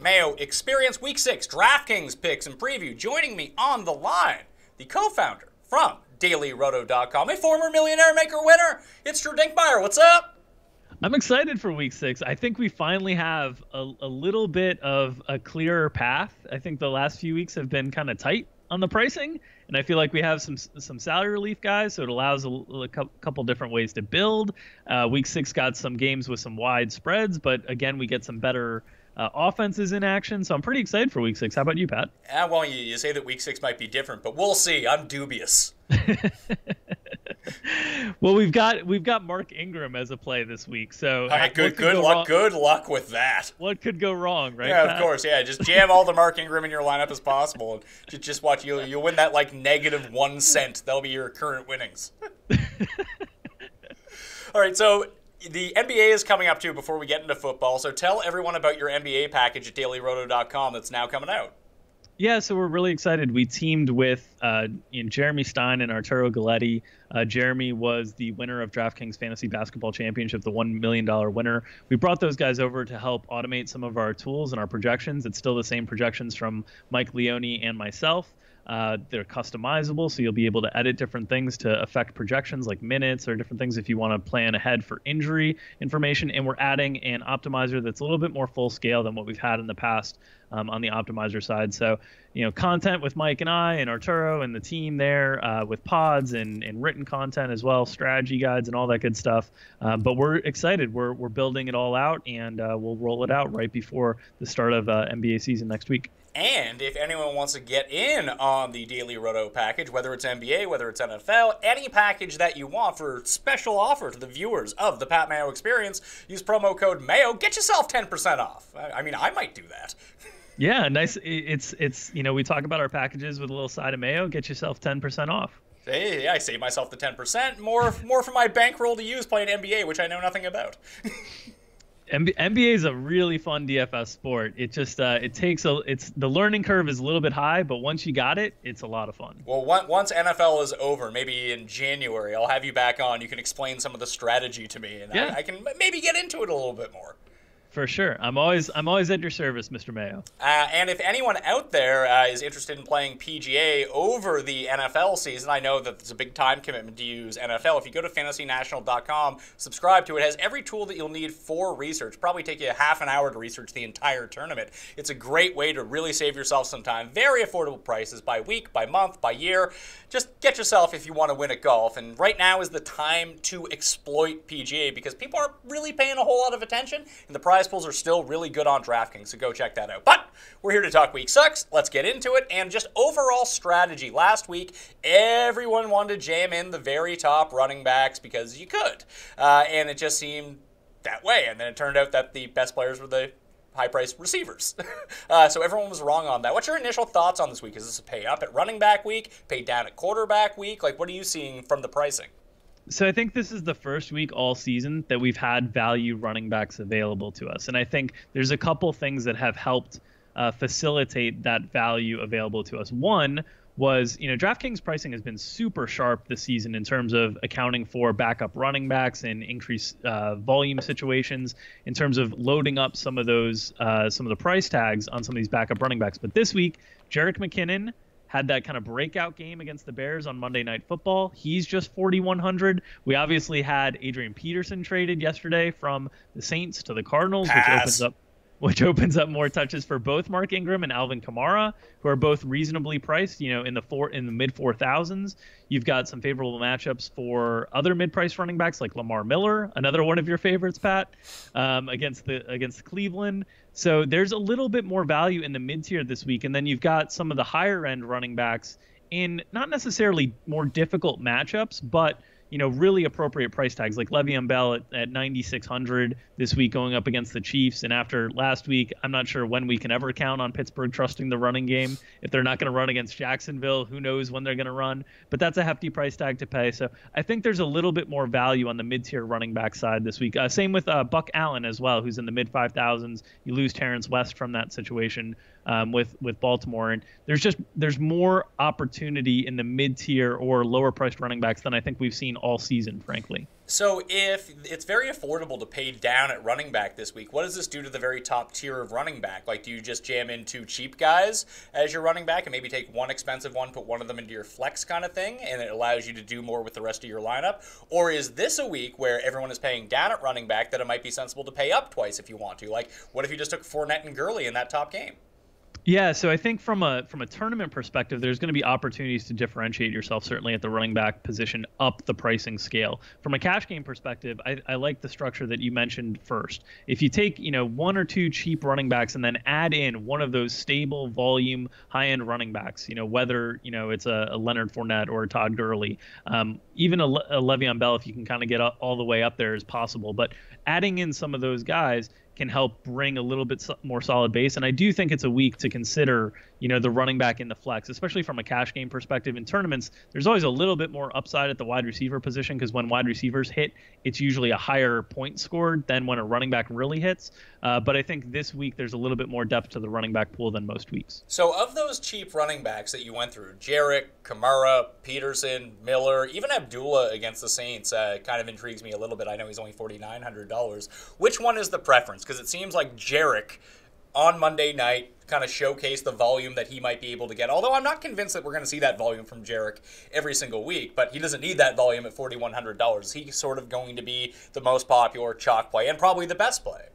Mayo Experience Week 6 DraftKings picks and preview. Joining me on the line, the co-founder from DailyRoto.com, a former Millionaire Maker winner. It's Drew Dinkmeyer. What's up? I'm excited for Week 6. I think we finally have a little bit of a clearer path. I think the last few weeks have been kind of tight on the pricing, and I feel like we have some salary relief guys, so it allows a couple different ways to build. Week 6 got some games with some wide spreads, but again, we get some better offenses in action, so I'm pretty excited for Week 6. How about you, Pat? Well, you say that Week 6 might be different, but we'll see. I'm dubious. Well, we've got Mark Ingram as a play this week, so all right, good luck with that. What could go wrong, right? Yeah, Pat? of course. Yeah, just jam all the Mark Ingram in your lineup as possible, and just watch you'll win that like -1 cent. That'll be your current winnings. All right, so the NBA is coming up too before we get into football. So tell everyone about your NBA package at DailyRoto.com that's now coming out. Yeah, so we're really excited. We teamed with Jeremy Stein and Arturo Galletti. Jeremy was the winner of DraftKings Fantasy Basketball Championship, the $1 million winner. We brought those guys over to help automate some of our tools and our projections. It's still the same projections from Mike Leone and myself. They're customizable, so you'll be able to edit different things to affect projections like minutes or different things if you want to plan ahead for injury information. And we're adding an optimizer that's a little bit more full scale than what we've had in the past on the optimizer side. So, content with Mike and I and Arturo and the team there with pods and written content as well, strategy guides and all that good stuff. But we're excited. We're building it all out, and we'll roll it out right before the start of NBA season next week. And if anyone wants to get in on the Daily Roto package, whether it's NBA, whether it's NFL, any package that you want for special offer to the viewers of the Pat Mayo Experience, use promo code MAYO, get yourself 10% off. I mean, I might do that. Yeah, nice. It's we talk about our packages with a little side of Mayo, get yourself 10% off. Hey, I save myself the 10%, more for my bankroll to use playing NBA, which I know nothing about. NBA is a really fun DFS sport. It just the learning curve is a little bit high, but once you got it, it's a lot of fun. Well, once NFL is over, maybe in January, I'll have you back on. You can explain some of the strategy to me, and yeah. I can maybe get into it a little bit more. For sure. I'm always at your service, Mr. Mayo. And if anyone out there is interested in playing PGA over the NFL season, I know that it's a big time commitment to use NFL. If you go to fantasynational.com, subscribe to it. It has every tool that you'll need for research. Probably take you half an hour to research the entire tournament. It's a great way to really save yourself some time. Very affordable prices by week, by month, by year. Just get yourself if you want to win at golf. And right now is the time to exploit PGA because people aren't really paying a whole lot of attention, and the prize pools are still really good on DraftKings, so go check that out. But we're here to talk Week 6. Let's get into it. And just overall strategy. Last week, everyone wanted to jam in the very top running backs because you could. And it just seemed that way. And then it turned out that the best players were the high-priced receivers. So everyone was wrong on that. What's your initial thoughts on this week? Is this a pay up at running back week, pay down at quarterback week? Like, what are you seeing from the pricing? So I think this is the first week all season that we've had value running backs available to us. And I think there's a couple things that have helped facilitate that value available to us. One was, DraftKings pricing has been super sharp this season in terms of accounting for backup running backs and increased volume situations in terms of loading up some of the price tags on some of these backup running backs. But this week, Jerick McKinnon had that kind of breakout game against the Bears on Monday Night Football. He's just 4,100. We obviously had Adrian Peterson traded yesterday from the Saints to the Cardinals, which opens up more touches for both Mark Ingram and Alvin Kamara, who are both reasonably priced, in the mid 4,000s. You've got some favorable matchups for other mid-priced running backs like Lamar Miller, another one of your favorites, Pat, against Cleveland. So there's a little bit more value in the mid-tier this week, and then you've got some of the higher-end running backs in not necessarily more difficult matchups, but really appropriate price tags like Le'Veon Bell at 9,600 this week going up against the Chiefs. And after last week, I'm not sure when we can ever count on Pittsburgh trusting the running game. If they're not going to run against Jacksonville, who knows when they're going to run. But that's a hefty price tag to pay. So I think there's a little bit more value on the mid-tier running back side this week. Same with Buck Allen as well, who's in the mid-5,000s. You lose Terrence West from that situation with Baltimore. And there's more opportunity in the mid-tier or lower-priced running backs than I think we've seen all season, frankly. So if it's very affordable to pay down at running back this week, what does this do to the very top tier of running back? Like, do you just jam in 2 cheap guys as your running back and maybe take one expensive one, put one of them into your flex kind of thing, and it allows you to do more with the rest of your lineup? Or is this a week where everyone is paying down at running back that it might be sensible to pay up twice if you want to? Like, what if you just took Fournette and Gurley in that top game? Yeah, so I think from a tournament perspective, there's going to be opportunities to differentiate yourself, certainly at the running back position, up the pricing scale. From a cash game perspective, I like the structure that you mentioned first. If you take 1 or 2 cheap running backs and then add in one of those stable volume high-end running backs, whether it's a Leonard Fournette or a Todd Gurley, even a Le'Veon Bell, if you can kind of get all the way up there, is possible. But adding in some of those guys can help bring a little bit more solid base. And I do think it's a week to consider, the running back in the flex, especially from a cash game perspective. In tournaments, there's always a little bit more upside at the wide receiver position because when wide receivers hit, it's usually a higher point scored than when a running back really hits. But I think this week there's a little bit more depth to the running back pool than most weeks. So of those cheap running backs that you went through, Jarek, Kamara, Peterson, Miller, even Abdullah against the Saints kind of intrigues me a little bit. I know he's only $4,900. Which one is the preference? Because it seems like Jarek on Monday night kind of showcased the volume that he might be able to get. Although I'm not convinced that we're going to see that volume from Jarek every single week, but he doesn't need that volume at $4,100. He's sort of going to be the most popular chalk play and probably the best play.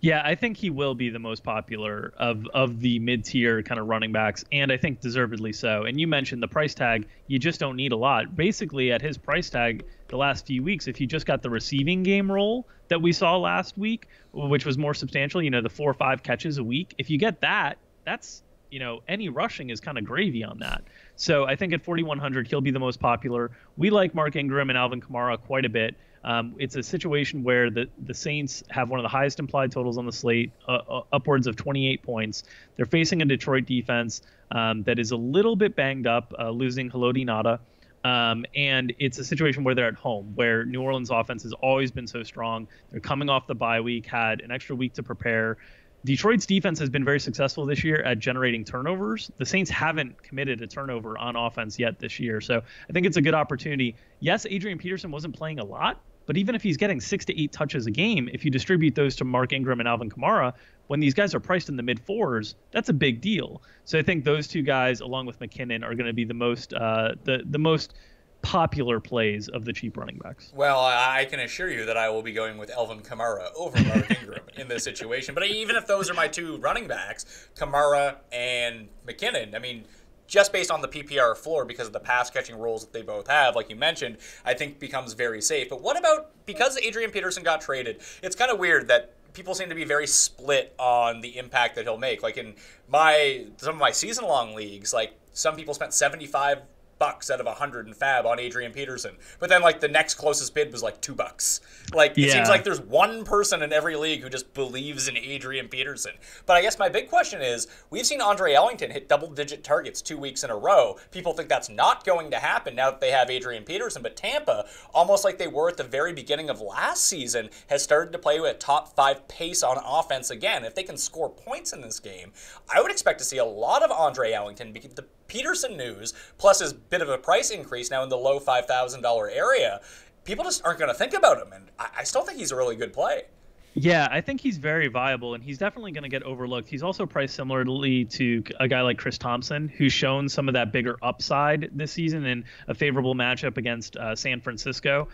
Yeah, I think he will be the most popular of the mid-tier kind of running backs, and I think deservedly so. And you mentioned the price tag. You just don't need a lot. Basically, at his price tag the last few weeks, if you just got the receiving game role that we saw last week, which was more substantial, the 4 or 5 catches a week, if you get that, that's, any rushing is kind of gravy on that. So I think at 4,100, he'll be the most popular. We like Mark Ingram and Alvin Kamara quite a bit. It's a situation where the Saints have one of the highest implied totals on the slate, upwards of 28 points. They're facing a Detroit defense that is a little bit banged up, losing Haloti Ngata. And it's a situation where they're at home, where New Orleans offense has always been so strong. They're coming off the bye week, had an extra week to prepare. Detroit's defense has been very successful this year at generating turnovers. The Saints haven't committed a turnover on offense yet this year. So I think it's a good opportunity. Yes, Adrian Peterson wasn't playing a lot, but even if he's getting 6 to 8 touches a game, if you distribute those to Mark Ingram and Alvin Kamara, when these guys are priced in the mid-4s, that's a big deal. So I think those 2 guys, along with McKinnon, are going to be the most the most popular plays of the cheap running backs. Well, I can assure you that I will be going with Alvin Kamara over Mark Ingram in this situation. But even if those are my 2 running backs, Kamara and McKinnon, I mean, just based on the PPR floor because of the pass catching roles that they both have, like you mentioned, I think becomes very safe. But what about, because Adrian Peterson got traded, it's kind of weird that people seem to be very split on the impact that he'll make. Like in some of my season-long leagues, like some people spent $75 out of 100 in Fab on Adrian Peterson, but then like the next closest bid was like $2. Like it seems like there's one person in every league who just believes in Adrian Peterson. But I guess my big question is, we've seen Andre Ellington hit double-digit targets 2 weeks in a row. People think that's not going to happen now that they have Adrian Peterson, but Tampa, almost like they were at the very beginning of last season, has started to play with a top 5 pace on offense again. If they can score points in this game, I would expect to see a lot of Andre Ellington because the Peterson news, plus his bit of a price increase now in the low $5,000 area, people just aren't going to think about him. And I still think he's a really good play. Yeah, I think he's very viable, and he's definitely going to get overlooked. He's also priced similarly to a guy like Chris Thompson, who's shown some of that bigger upside this season in a favorable matchup against San Francisco.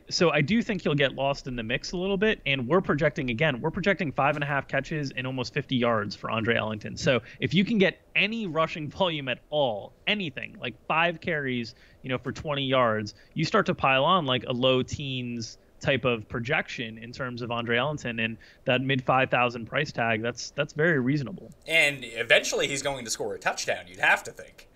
So I do think he'll get lost in the mix a little bit, and we're projecting 5.5 catches and almost 50 yards for Andre Ellington. So if you can get any rushing volume at all, anything, like 5 carries, for 20 yards, you start to pile on like a low teens type of projection in terms of Andre Ellington, and that mid 5,000 price tag, that's very reasonable. And eventually he's going to score a touchdown, you'd have to think.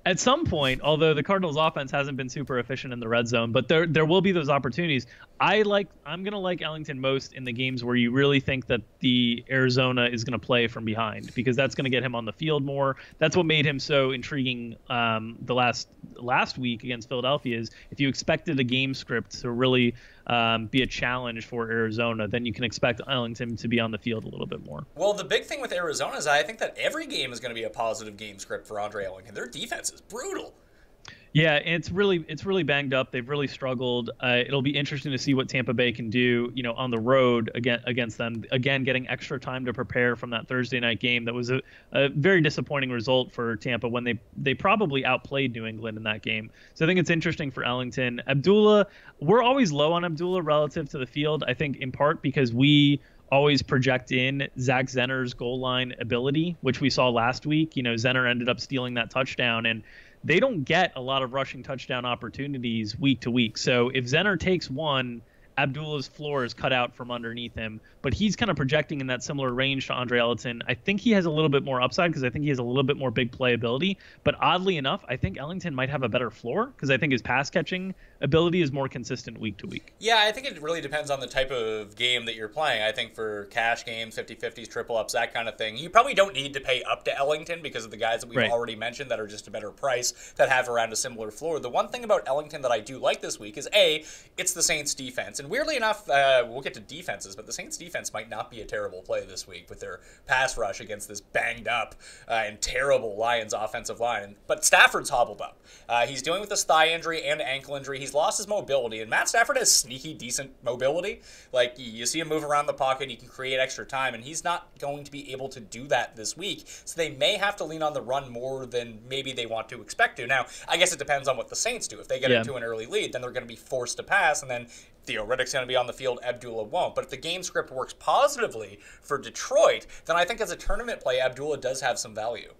At some point, although the Cardinals offense hasn't been super efficient in the red zone, but there will be those opportunities. I'm going to like Ellington most in the games where you really think that the Arizona is going to play from behind, because that's going to get him on the field more. That's what made him so intriguing the last week against Philadelphia, is if you expected a game script to really be a challenge for Arizona, then you can expect Ellington to be on the field a little bit more. Well, the big thing with Arizona is I think that every game is going to be a positive game script for Andre Ellington. Their defense is brutal. Yeah, it's really banged up. They've really struggled. It'll be interesting to see what Tampa Bay can do, on the road against them. Again, getting extra time to prepare from that Thursday night game. That was a very disappointing result for Tampa when they probably outplayed New England in that game. So I think it's interesting for Ellington. Abdullah, we're always low on Abdullah relative to the field. I think in part because we always project in Zach Zenner's goal line ability, which we saw last week. Zenner ended up stealing that touchdown, and they don't get a lot of rushing touchdown opportunities week to week. So if Zenner takes one, Abdullah's floor is cut out from underneath him, but he's kind of projecting in that similar range to Andre Ellington. I think he has a little bit more upside because I think he has a little bit more big play ability, but oddly enough, I think Ellington might have a better floor because I think his pass catching ability is more consistent week to week. Yeah, I think it really depends on the type of game that you're playing. I think for cash games, 50-50s, triple ups, that kind of thing, you probably don't need to pay up to Ellington because of the guys that we've already mentioned that are just a better price that have around a similar floor. The one thing about Ellington that I do like this week is, A, it's the Saints defense. And weirdly enough, we'll get to defenses, but the Saints defense might not be a terrible play this week with their pass rush against this banged up and terrible Lions offensive line. But Stafford's hobbled up. He's dealing with this thigh injury and ankle injury. He's lost his mobility, and Matt Stafford has sneaky decent mobility. Like, you see him move around the pocket, he can create extra time, and he's not going to be able to do that this week. So they may have to lean on the run more than maybe they want to expect to. Now, I guess it depends on what the Saints do. If they get into an early lead, then they're going to be forced to pass, and then Theo Riddick's going to be on the field, Abdullah won't. But if the game script works positively for Detroit, then I think as a tournament play, Abdullah does have some value.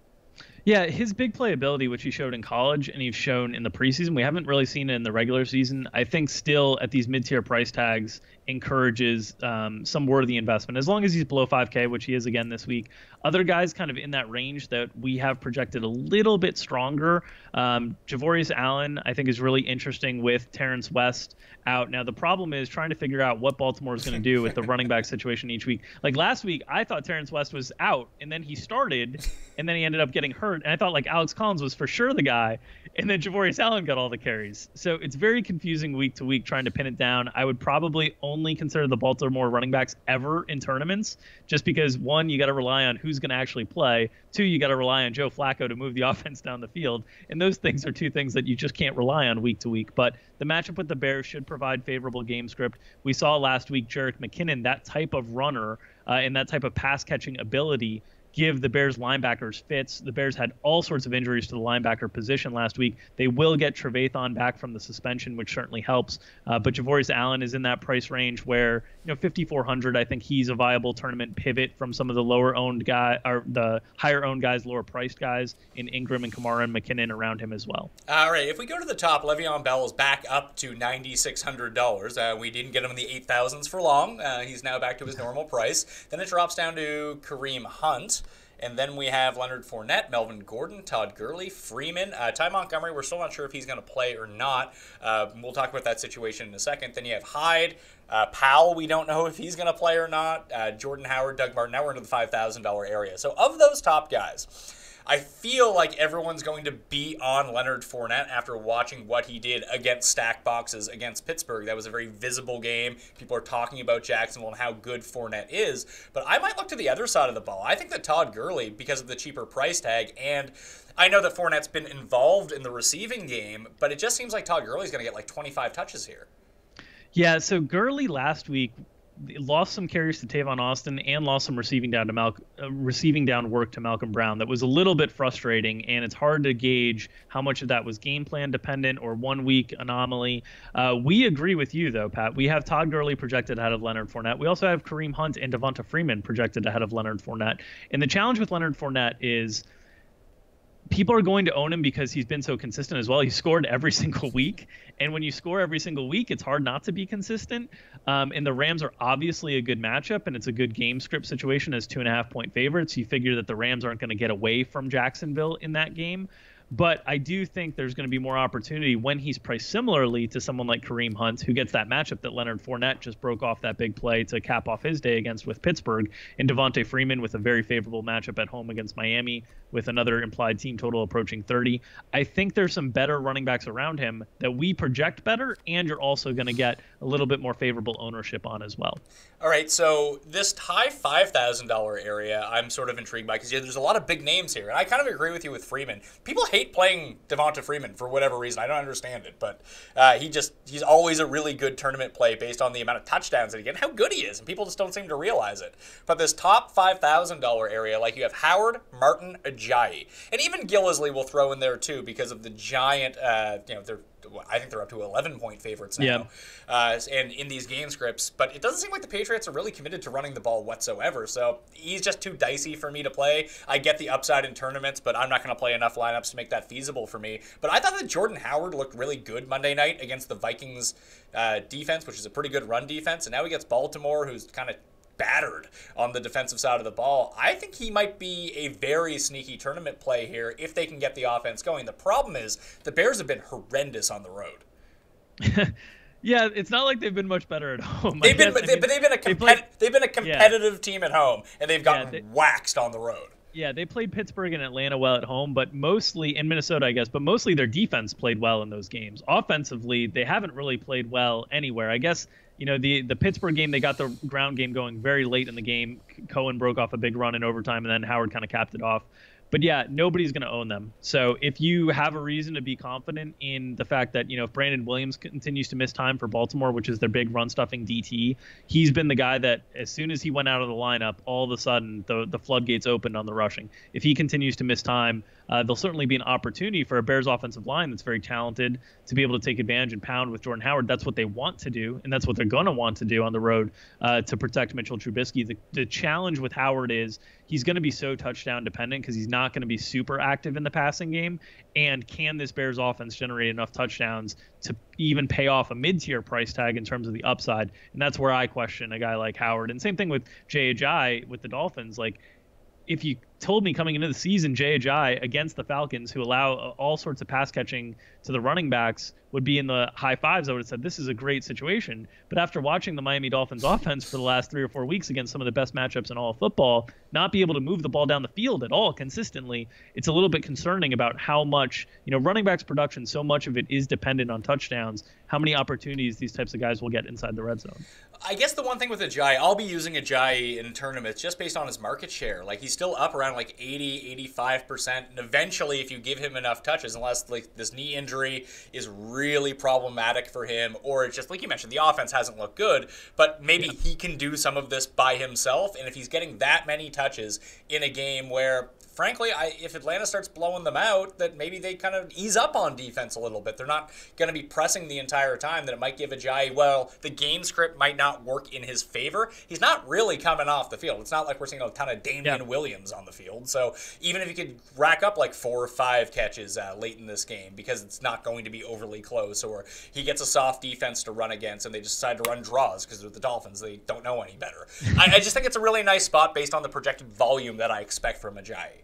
Yeah, his big playability, which he showed in college and he's shown in the preseason, we haven't really seen it in the regular season. I think still at these mid-tier price tags encourages some worthy investment, as long as he's below 5K, which he is again this week. Other guys kind of in that range that we have projected a little bit stronger. Javorius Allen, I think, is really interesting with Terrence West out. Now, the problem is trying to figure out what Baltimore is going to do with the running back situation each week. Like last week, I thought Terrence West was out, and then he started, and then he ended up getting hurt. And I thought like Alex Collins was for sure the guy, and then Javorius Allen got all the carries. So it's very confusing week to week trying to pin it down. I would probably only consider the Baltimore running backs ever in tournaments, just because, one, you got to rely on who's going to actually play. Two, you got to rely on Joe Flacco to move the offense down the field. And those things are two things that you just can't rely on week to week. But the matchup with the Bears should provide favorable game script. We saw last week Jerick McKinnon, that type of runner and that type of pass catching ability, give the Bears linebackers fits. The Bears had all sorts of injuries to the linebacker position last week. They will get Trevathan back from the suspension, which certainly helps. But Javorius Allen is in that price range where, 5,400, I think he's a viable tournament pivot from some of the lower owned guy or the higher owned guys, lower priced guys in Ingram and Kamara and McKinnon around him as well. All right. If we go to the top, Le'Veon Bell is back up to $9,600. We didn't get him in the 8,000s for long. He's now back to his normal price. Then it drops down to Kareem Hunt. And then we have Leonard Fournette, Melvin Gordon, Todd Gurley, Freeman, Ty Montgomery. We're still not sure if he's going to play or not. We'll talk about that situation in a second. Then you have Hyde, Powell. We don't know if he's going to play or not. Jordan Howard, Doug Martin. Now we're into the $5,000 area. So of those top guys, I feel like everyone's going to be on Leonard Fournette after watching what he did against stack boxes against Pittsburgh. That was a very visible game. People are talking about Jacksonville and how good Fournette is. But I might look to the other side of the ball. I think that Todd Gurley, because of the cheaper price tag, and I know that Fournette's been involved in the receiving game, but it just seems like Todd Gurley's going to get like 25 touches here. Yeah, so Gurley last week lost some carries to Tavon Austin and lost some receiving down work to Malcolm Brown. That was a little bit frustrating, and it's hard to gauge how much of that was game plan dependent or 1 week anomaly. We agree with you, though, Pat. We have Todd Gurley projected ahead of Leonard Fournette. We also have Kareem Hunt and Devonta Freeman projected ahead of Leonard Fournette. And the challenge with Leonard Fournette is people are going to own him because he's been so consistent as well. He scored every single week. And when you score every single week, it's hard not to be consistent. And the Rams are obviously a good matchup, and it's a good game script situation as 2.5-point favorites. You figure that the Rams aren't going to get away from Jacksonville in that game. But I do think there's going to be more opportunity when he's priced similarly to someone like Kareem Hunt, who gets that matchup that Leonard Fournette just broke off that big play to cap off his day against with Pittsburgh, and Devonta Freeman with a very favorable matchup at home against Miami with another implied team total approaching 30. I think there's some better running backs around him that we project better, and you're also going to get a little bit more favorable ownership on as well. All right, so this high $5,000 area I'm sort of intrigued by because there's a lot of big names here, and I kind of agree with you with Freeman. People hate hate playing Devonta Freeman for whatever reason. I don't understand it, but he's always a really good tournament play based on the amount of touchdowns that he gets and how good he is, and people just don't seem to realize it. But this top $5,000 area, like you have Howard, Martin, Ajayi, and even Gillisley will throw in there too because of the giant, I think they're up to 11-point favorites now, and in these game scripts. But it doesn't seem like the Patriots are really committed to running the ball whatsoever. So he's just too dicey for me to play. I get the upside in tournaments, but I'm not going to play enough lineups to make that feasible for me. But I thought that Jordan Howard looked really good Monday night against the Vikings defense, which is a pretty good run defense. And now he gets Baltimore, who's kind of battered on the defensive side of the ball. I think he might be a very sneaky tournament play here if they can get the offense going. The problem is the Bears have been horrendous on the road. Yeah, it's not like they've been much better at home. They've been a competitive team at home, and they've gotten waxed on the road. Yeah, they played Pittsburgh and Atlanta well at home, but mostly in Minnesota, I guess, but mostly their defense played well in those games. Offensively, they haven't really played well anywhere. I guess, the Pittsburgh game, they got the ground game going very late in the game. Cohen broke off a big run in overtime, and then Howard kind of capped it off. But yeah, nobody's going to own them. So if you have a reason to be confident in the fact that, if Brandon Williams continues to miss time for Baltimore, which is their big run-stuffing DT, he's been the guy that as soon as he went out of the lineup, all of a sudden the floodgates opened on the rushing. If he continues to miss time, there'll certainly be an opportunity for a Bears offensive line that's very talented to be able to take advantage and pound with Jordan Howard. That's what they want to do, and that's what they're going to want to do on the road to protect Mitchell Trubisky. The challenge with Howard is he's going to be so touchdown dependent because he's not going to be super active in the passing game. And can this Bears offense generate enough touchdowns to even pay off a mid-tier price tag in terms of the upside? And that's where I question a guy like Howard. And same thing with Jay Ajayi with the Dolphins. Like, if you told me coming into the season Jay Ajayi against the Falcons, who allow all sorts of pass catching to the running backs, would be in the high fives, I would have said this is a great situation. But after watching the Miami Dolphins offense for the last 3 or 4 weeks against some of the best matchups in all of football, not be able to move the ball down the field at all consistently, it's a little bit concerning about how much, running backs production, so much of it is dependent on touchdowns, how many opportunities these types of guys will get inside the red zone. I guess the one thing with Ajayi, I'll be using Ajayi in tournaments just based on his market share. Like, he's still up around like 80, 85%. And eventually, if you give him enough touches, unless like this knee injury is really problematic for him, or it's just like you mentioned, the offense hasn't looked good, but maybe he can do some of this by himself. And if he's getting that many touches in a game where, frankly, if Atlanta starts blowing them out, that maybe they kind of ease up on defense a little bit. They're not going to be pressing the entire time, that it might give Ajayi, the game script might not work in his favor. He's not really coming off the field. It's not like we're seeing a ton of Damian Williams on the field. So even if he could rack up like 4 or 5 catches late in this game, because it's not going to be overly close, or he gets a soft defense to run against and they just decide to run draws because they're the Dolphins, they don't know any better. I just think it's a really nice spot based on the projected volume that I expect from Ajayi.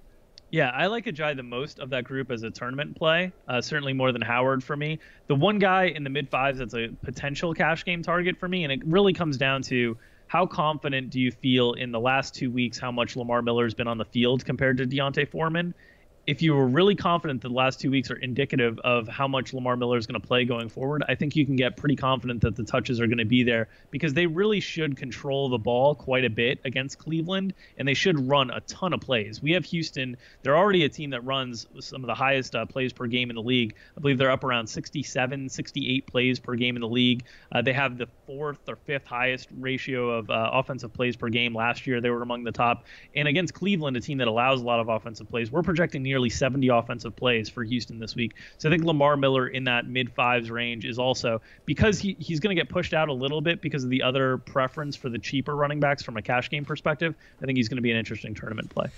Yeah, I like Ajayi the most of that group as a tournament play, certainly more than Howard for me. The one guy in the mid-fives that's a potential cash game target for me, and it really comes down to how confident do you feel in the last 2 weeks how much Lamar Miller's been on the field compared to Deontay Foreman? If you were really confident that the last 2 weeks are indicative of how much Lamar Miller is going to play going forward, I think you can get pretty confident that the touches are going to be there, because they really should control the ball quite a bit against Cleveland, and they should run a ton of plays. We have Houston. They're already a team that runs some of the highest plays per game in the league. I believe they're up around 67, 68 plays per game in the league. They have the 4th or 5th highest ratio of offensive plays per game. Last year, they were among the top. And against Cleveland, a team that allows a lot of offensive plays, we're projecting nearly 70 offensive plays for Houston this week. So I think Lamar Miller in that mid-fives range is also, because he's going to get pushed out a little bit because of the other preference for the cheaper running backs from a cash game perspective, I think he's going to be an interesting tournament play.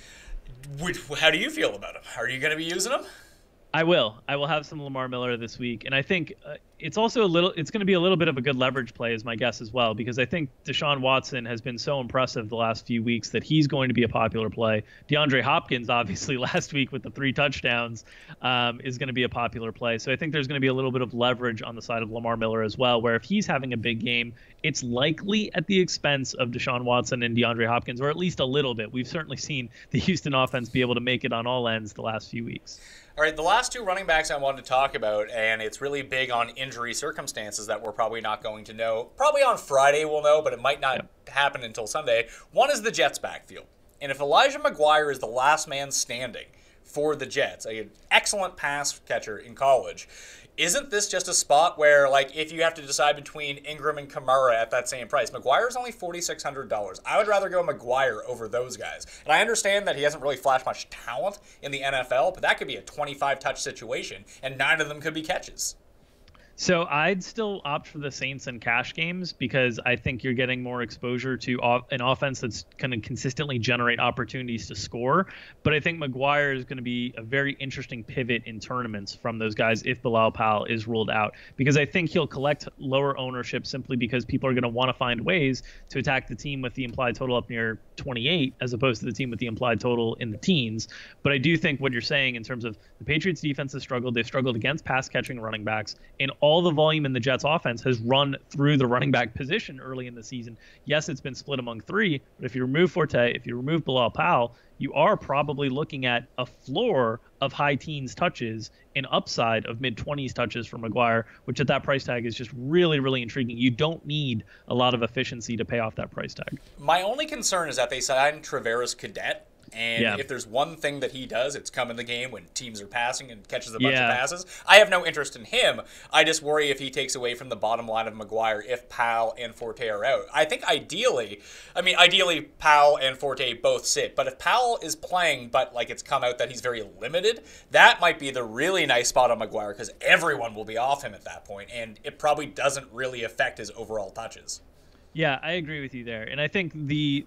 How do you feel about him? Are you going to be using him? I will have some Lamar Miller this week, and I think it's also it's going to be a little bit of a good leverage play, is my guess as well, because I think Deshaun Watson has been so impressive the last few weeks that he's going to be a popular play. DeAndre Hopkins, obviously, last week with the 3 touchdowns, is going to be a popular play. So I think there's going to be a little bit of leverage on the side of Lamar Miller as well, where if he's having a big game, it's likely at the expense of Deshaun Watson and DeAndre Hopkins, or at least a little bit. We've certainly seen the Houston offense be able to make it on all ends the last few weeks. All right, the last 2 running backs I wanted to talk about, and it's really big on injury circumstances that we're probably not going to know. Probably on Friday we'll know, but it might not happen until Sunday. One is the Jets backfield. And if Elijah McGuire is the last man standing for the Jets, an excellent pass catcher in college. Isn't this just a spot where, like, if you have to decide between Ingram and Kamara at that same price, McGuire's only $4,600. I would rather go McGuire over those guys. And I understand that he hasn't really flashed much talent in the NFL, but that could be a 25-touch situation, and 9 of them could be catches. So I'd still opt for the Saints and cash games because I think you're getting more exposure to an offense that's going to consistently generate opportunities to score. But I think McGuire is going to be a very interesting pivot in tournaments from those guys if Bilal Powell is ruled out, because I think he'll collect lower ownership simply because people are going to want to find ways to attack the team with the implied total up near 28 as opposed to the team with the implied total in the teens. But I do think what you're saying in terms of the Patriots defense has struggled. They've struggled against pass catching running backs, and all the volume in the Jets offense has run through the running back position early in the season. Yes, it's been split among 3, but if you remove Forte, if you remove Bilal Powell, you are probably looking at a floor of high teens touches, an upside of mid-20s touches for McGuire, which at that price tag is just really, really intriguing. You don't need a lot of efficiency to pay off that price tag. My only concern is that they signed Traveris Cadet. And if there's one thing that he does, it's come in the game when teams are passing and catches a bunch of passes. I have no interest in him. I just worry if he takes away from the bottom line of McGuire if Powell and Forte are out. I think ideally Powell and Forte both sit. But if Powell is playing, but like it's come out that he's very limited, that might be the really nice spot on McGuire because everyone will be off him at that point, and it probably doesn't really affect his overall touches. Yeah, I agree with you there. And I think the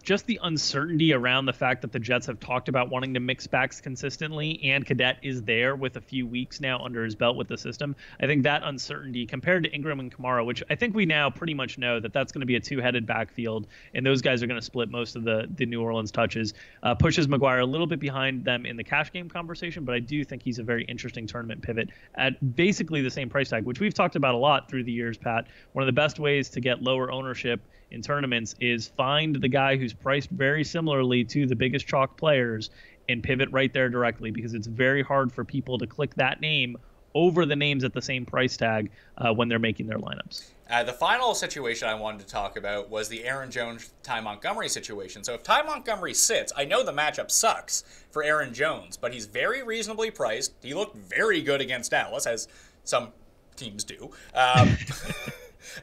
just the uncertainty around the fact that the Jets have talked about wanting to mix backs consistently, and Cadet is there with a few weeks now under his belt with the system. I think that uncertainty compared to Ingram and Kamara, which I think we now pretty much know that that's going to be a 2-headed backfield, and those guys are going to split most of the New Orleans touches, pushes McGuire a little bit behind them in the cash game conversation, but I do think he's a very interesting tournament pivot at basically the same price tag, which we've talked about a lot through the years, Pat. One of the best ways to get lower ownership in tournaments is find the guy who's priced very similarly to the biggest chalk players and pivot right there directly, because it's very hard for people to click that name over the names at the same price tag when they're making their lineups. The final situation I wanted to talk about was the Aaron Jones, Ty Montgomery situation. So if Ty Montgomery sits, I know the matchup sucks for Aaron Jones, but he's very reasonably priced. He looked very good against Dallas, as some teams do.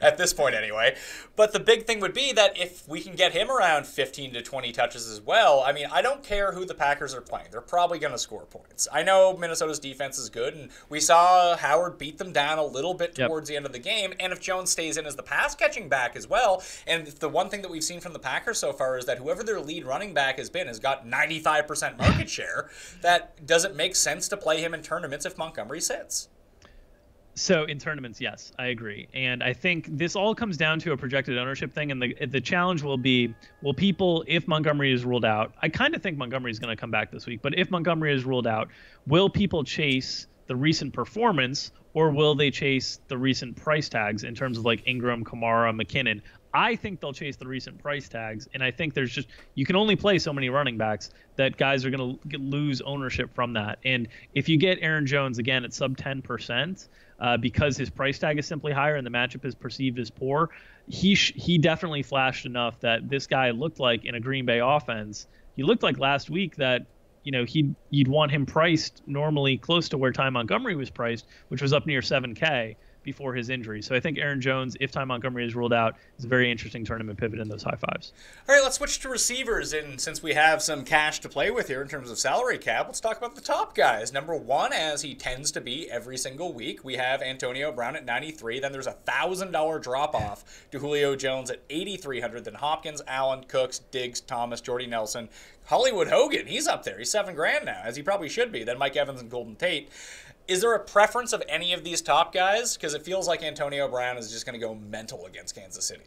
At this point anyway. But the big thing would be that if we can get him around 15 to 20 touches as well, I mean, I don't care who the Packers are playing. They're probably going to score points. I know Minnesota's defense is good, and we saw Howard beat them down a little bit towards the end of the game, and if Jones stays in as the pass-catching back as well, and the one thing that we've seen from the Packers so far is that whoever their lead running back has got 95% market share, that doesn't make sense to play him in tournaments if Montgomery sits. So in tournaments, yes, I agree. And I think this all comes down to a projected ownership thing. And the challenge will be, will people, if Montgomery is ruled out, I kind of think Montgomery is going to come back this week, but if Montgomery is ruled out, will people chase the recent performance, or will they chase the recent price tags in terms of like Ingram, Kamara, McKinnon? I think they'll chase the recent price tags, and I think there's just, you can only play so many running backs that guys are going to lose ownership from that. And if you get Aaron Jones again at sub 10%, because his price tag is simply higher and the matchup is perceived as poor, he definitely flashed enough that this guy looked like in a Green Bay offense. He looked like last week that, you know, you'd want him priced normally close to where Ty Montgomery was priced, which was up near 7K before his injury. So I think Aaron Jones, if Ty Montgomery is ruled out, is a very interesting tournament pivot in those high fives. All right, let's switch to receivers. And since we have some cash to play with here in terms of salary cap, let's talk about the top guys. Number one, as he tends to be every single week, we have Antonio Brown at 93. Then there's a $1,000 drop-off to Julio Jones at 8,300. Then Hopkins, Allen, Cooks, Diggs, Thomas, Jordy Nelson, Hollywood Hogan. He's up there. He's $7,000 now, as he probably should be. Then Mike Evans and Golden Tate. Is there a preference of any of these top guys? Because it feels like Antonio Brown is just going to go mental against Kansas City.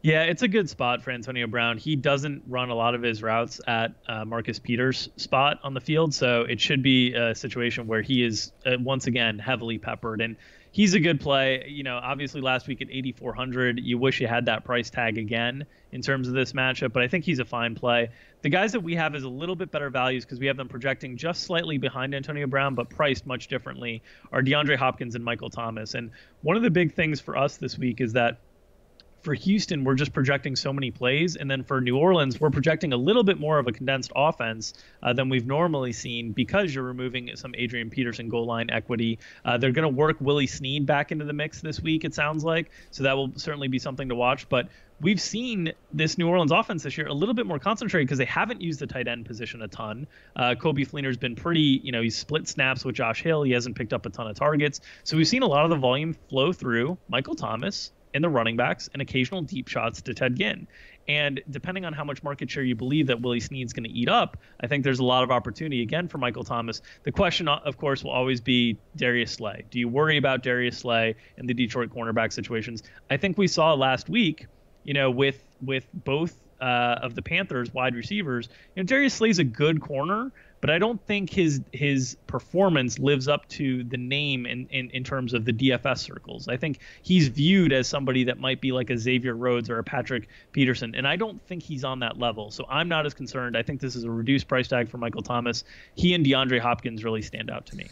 Yeah, it's a good spot for Antonio Brown. He doesn't run a lot of his routes at Marcus Peters' spot on the field, so it should be a situation where he is, once again, heavily peppered. And he's a good play. You know, obviously last week at 8,400, you wish you had that price tag again in terms of this matchup, but I think he's a fine play. The guys that we have is a little bit better values because we have them projecting just slightly behind Antonio Brown, but priced much differently, are DeAndre Hopkins and Michael Thomas. And one of the big things for us this week is that For Houston, we're just projecting so many plays. And then for New Orleans, we're projecting a little bit more of a condensed offense than we've normally seen because you're removing some Adrian Peterson goal line equity. They're going to work Willie Snead back into the mix this week, it sounds like. So that will certainly be something to watch. But we've seen this New Orleans offense this year a little bit more concentrated because they haven't used the tight end position a ton. Kobe Fleener's been pretty, he's split snaps with Josh Hill. He hasn't picked up a ton of targets. So we've seen a lot of the volume flow through Michael Thomas and the running backs and occasional deep shots to Ted Ginn. And depending on how much market share you believe that Willie Snead's going to eat up, I think there's a lot of opportunity again for Michael Thomas. The question, of course, will always be Darius Slay. Do you worry about Darius Slay in the Detroit cornerback situations? I think we saw last week, with both of the Panthers wide receivers, Darius Slay's a good corner, but I don't think his performance lives up to the name in terms of the DFS circles. I think he's viewed as somebody that might be like a Xavier Rhodes or a Patrick Peterson, and I don't think he's on that level. So I'm not as concerned. I think this is a reduced price tag for Michael Thomas. He and DeAndre Hopkins really stand out to me.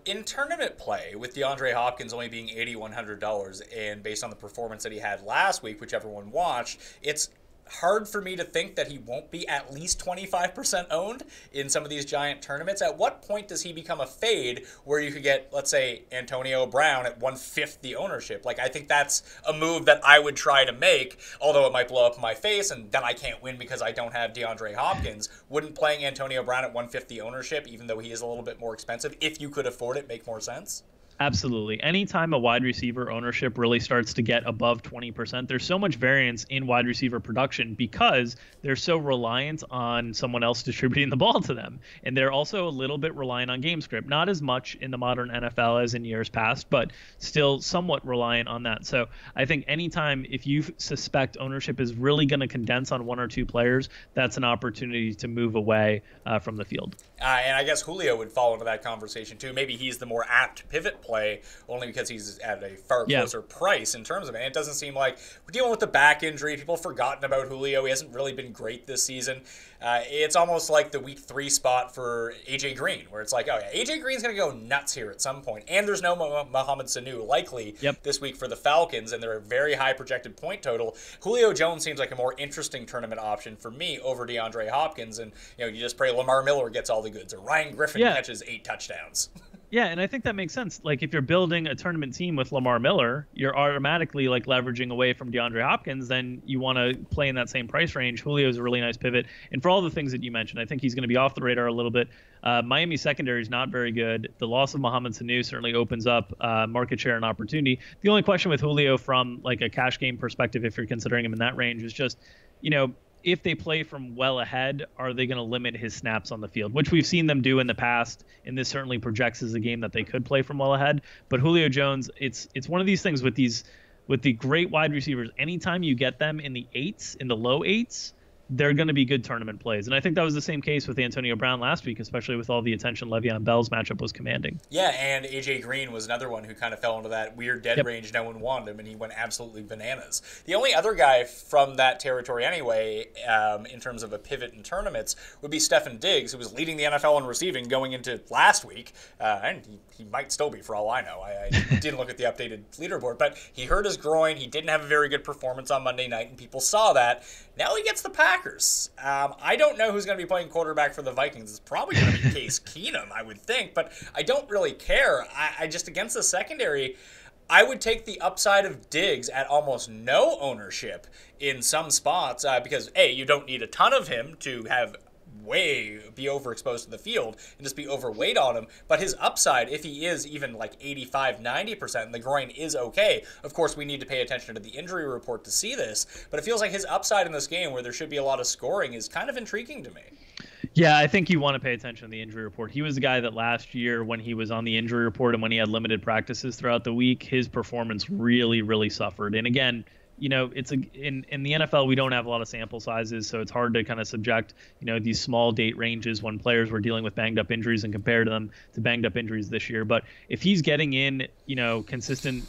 In tournament play, with DeAndre Hopkins only being $8,100, and based on the performance that he had last week, which everyone watched, it's hard for me to think that he won't be at least 25% owned in some of these giant tournaments. At what point does he become a fade where you could get, let's say, Antonio Brown at 1/5 the ownership? Like, I think that's a move that I would try to make, although it might blow up in my face and then I can't win because I don't have DeAndre Hopkins. Wouldn't playing Antonio Brown at 1/5 the ownership, even though he is a little bit more expensive, if you could afford it, make more sense? Absolutely. Anytime a wide receiver ownership really starts to get above 20%, there's so much variance in wide receiver production because they're so reliant on someone else distributing the ball to them. And they're also a little bit reliant on game script. Not as much in the modern NFL as in years past, but still somewhat reliant on that. So I think anytime if you suspect ownership is really going to condense on one or two players, that's an opportunity to move away from the field. And I guess Julio would fall into that conversation too. Maybe he's the more apt pivot play only because he's at a far closer price in terms of it. And it doesn't seem like we're dealing with the back injury. People have forgotten about Julio. He hasn't really been great this season. It's almost like the week 3 spot for AJ Green, where it's like, oh yeah, AJ Green's going to go nuts here at some point. And there's no Mohamed Sanu likely this week for the Falcons, and they're a very high projected point total. Julio Jones seems like a more interesting tournament option for me over DeAndre Hopkins, and you just pray Lamar Miller gets all the goods, or Ryan Griffin catches 8 touchdowns. Yeah, and I think that makes sense. Like, if you're building a tournament team with Lamar Miller, you're automatically like leveraging away from DeAndre Hopkins. Then you want to play in that same price range. Julio's a really nice pivot. And for all the things that you mentioned, I think he's going to be off the radar a little bit. Miami secondary is not very good. The loss of Mohamed Sanu certainly opens up market share and opportunity. The only question with Julio from like a cash game perspective, if you're considering him in that range, is just, if they play from well ahead, are they going to limit his snaps on the field, which we've seen them do in the past, and this certainly projects as a game that they could play from well ahead. But Julio Jones, it's one of these things with the great wide receivers. Anytime you get them in the 8s, in the low 8s, they're going to be good tournament plays. And I think that was the same case with Antonio Brown last week, especially with all the attention Le'Veon Bell's matchup was commanding. Yeah, and A.J. Green was another one who kind of fell into that weird dead range. No one wanted him, and he went absolutely bananas. The only other guy from that territory anyway, in terms of a pivot in tournaments, would be Stefon Diggs, who was leading the NFL in receiving going into last week. And he might still be, for all I know. I didn't look at the updated leaderboard, but he hurt his groin. He didn't have a very good performance on Monday night, and people saw that. Now he gets the Packers. I don't know who's going to be playing quarterback for the Vikings. It's probably going to be Case Keenum, I would think, but I don't really care. I just, against the secondary, I would take the upside of Diggs at almost no ownership in some spots because, A, you don't need a ton of him to have be overexposed to the field and just be overweight on him, but his upside, if he is even like 85-90% and the groin is okay, of course we need to pay attention to the injury report to see this, but it feels like his upside in this game where there should be a lot of scoring is kind of intriguing to me. Yeah, I think you want to pay attention to the injury report. He was a guy that last year, when he was on the injury report and when he had limited practices throughout the week, his performance really, really suffered. And again, it's in the NFL, we don't have a lot of sample sizes, so it's hard to kind of subject, these small date ranges when players were dealing with banged up injuries and compare them to banged up injuries this year. But if he's getting in, consistent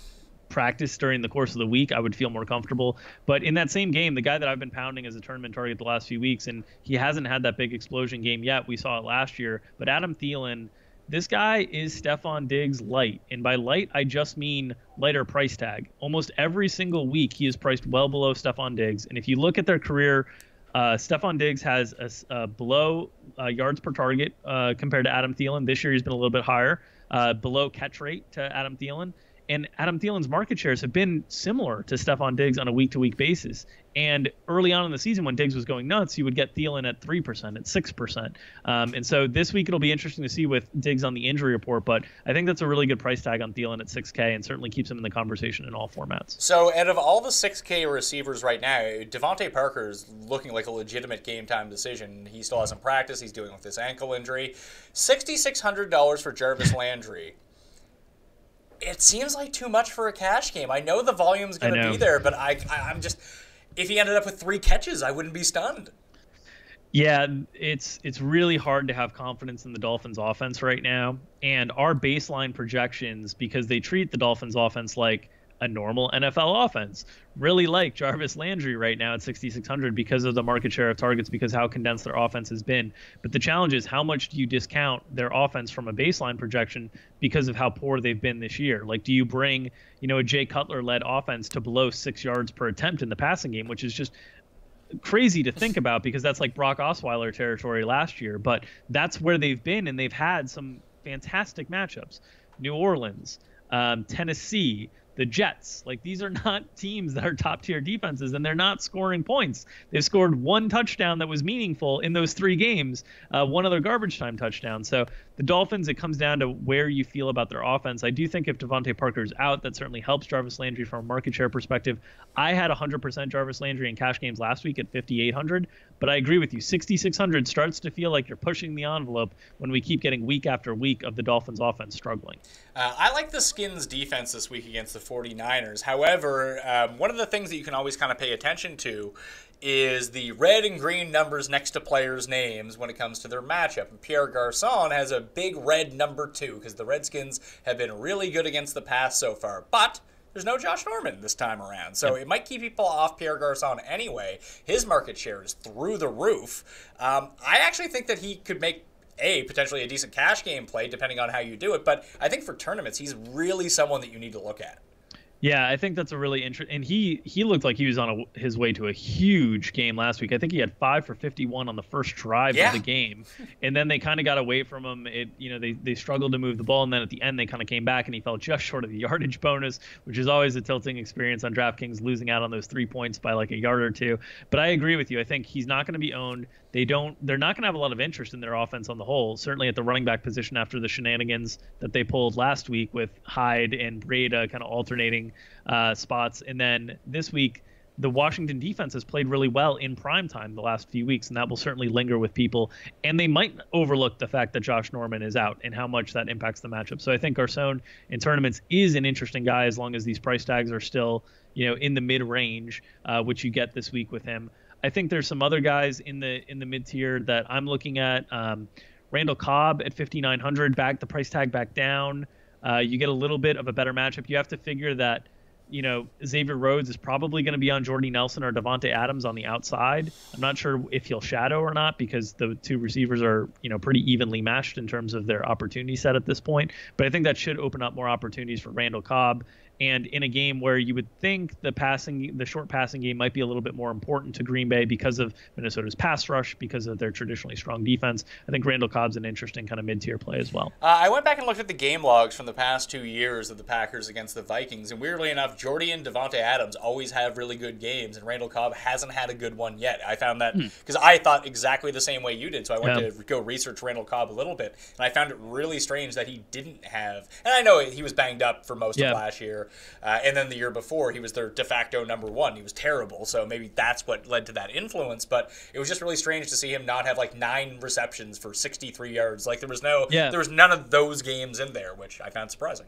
practice during the course of the week, I would feel more comfortable. But in that same game, the guy that I've been pounding as a tournament target the last few weeks, and he hasn't had that big explosion game yet. We saw it last year, but Adam Thielen This guy is Stefon Diggs light. And by light, I just mean lighter price tag. Almost every single week, he is priced well below Stefon Diggs. And if you look at their career, Stefon Diggs has a below yards per target compared to Adam Thielen. This year, he's been a little bit higher, below catch rate to Adam Thielen. And Adam Thielen's market shares have been similar to Stefon Diggs on a week-to-week basis. And early on in the season, when Diggs was going nuts, you would get Thielen at 3%, at 6%. And so this week it'll be interesting to see with Diggs on the injury report. But I think that's a really good price tag on Thielen at 6K and certainly keeps him in the conversation in all formats. So out of all the 6K receivers right now, Devontae Parker is looking like a legitimate game-time decision. He still hasn't practiced. He's dealing with this ankle injury. $6,600 for Jarvis Landry. It seems like too much for a cash game. I know the volume's going to be there, but I'm just, if he ended up with 3 catches, I wouldn't be stunned. Yeah, it's really hard to have confidence in the Dolphins offense right now. And our baseline projections, because they treat the Dolphins offense like a normal NFL offense, really like Jarvis Landry right now at 6,600 because of the market share of targets, because how condensed their offense has been. But the challenge is, how much do you discount their offense from a baseline projection because of how poor they've been this year? Like, do you bring, a Jay Cutler-led offense to below 6 yards per attempt in the passing game, which is just crazy to think about because that's like Brock Osweiler territory last year. But that's where they've been, and they've had some fantastic matchups. New Orleans, Tennessee, the Jets. Like, these are not teams that are top-tier defenses, and they're not scoring points. They've scored 1 touchdown that was meaningful in those 3 games, 1 other garbage time touchdown. So the Dolphins, it comes down to where you feel about their offense. I do think if Devontae Parker's out, that certainly helps Jarvis Landry from a market share perspective. I had 100% Jarvis Landry in cash games last week at 5,800, but I agree with you. 6,600 starts to feel like you're pushing the envelope when we keep getting week after week of the Dolphins offense struggling. I like the Skins defense this week against the 49ers. However, one of the things that you can always kind of pay attention to is the red and green numbers next to players' names when it comes to their matchup. And Pierre Garçon has a big red number 2 because the Redskins have been really good against the pass so far. But there's no Josh Norman this time around, so it might keep people off Pierre Garçon anyway. His market share is through the roof. I actually think that he could make potentially a decent cash game play, depending on how you do it. But I think for tournaments, he's really someone that you need to look at. Yeah, I think that's a really interesting. And he looked like he was on his way to a huge game last week. I think he had 5 for 51 on the first drive of the game, and then they kind of got away from him. They struggled to move the ball, and then at the end they kind of came back, and he fell just short of the yardage bonus, which is always a tilting experience on DraftKings, losing out on those 3 points by like a yard or 2. But I agree with you. I think he's not going to be owned. They're not going to have a lot of interest in their offense on the whole, certainly at the running back position after the shenanigans that they pulled last week with Hyde and Breda kind of alternating spots. And then this week, the Washington defense has played really well in primetime the last few weeks, and that will certainly linger with people. And they might overlook the fact that Josh Norman is out and how much that impacts the matchup. So I think Garçon in tournaments is an interesting guy as long as these price tags are still, in the mid-range, which you get this week with him. I think there's some other guys in the mid-tier that I'm looking at. Randall Cobb at 5,900, back the price tag back down. You get a little bit of a better matchup. You have to figure that, Xavier Rhodes is probably going to be on Jordy Nelson or Devontae Adams on the outside. I'm not sure if he'll shadow or not because the 2 receivers are, pretty evenly matched in terms of their opportunity set at this point. But I think that should open up more opportunities for Randall Cobb. And in a game where you would think the short passing game might be a little bit more important to Green Bay because of Minnesota's pass rush, because of their traditionally strong defense, I think Randall Cobb's an interesting kind of mid-tier play as well. I went back and looked at the game logs from the past 2 years of the Packers against the Vikings, and weirdly enough, Jordy and Devontae Adams always have really good games, and Randall Cobb hasn't had a good one yet. I found that because I thought exactly the same way you did, so I went to go research Randall Cobb a little bit, and I found it really strange that he didn't have, and I know he was banged up for most of last year, and then the year before, he was their de facto number 1. He was terrible, so maybe that's what led to that influence. But it was just really strange to see him not have like 9 receptions for 63 yards. Like there was none of those games in there, which I found surprising.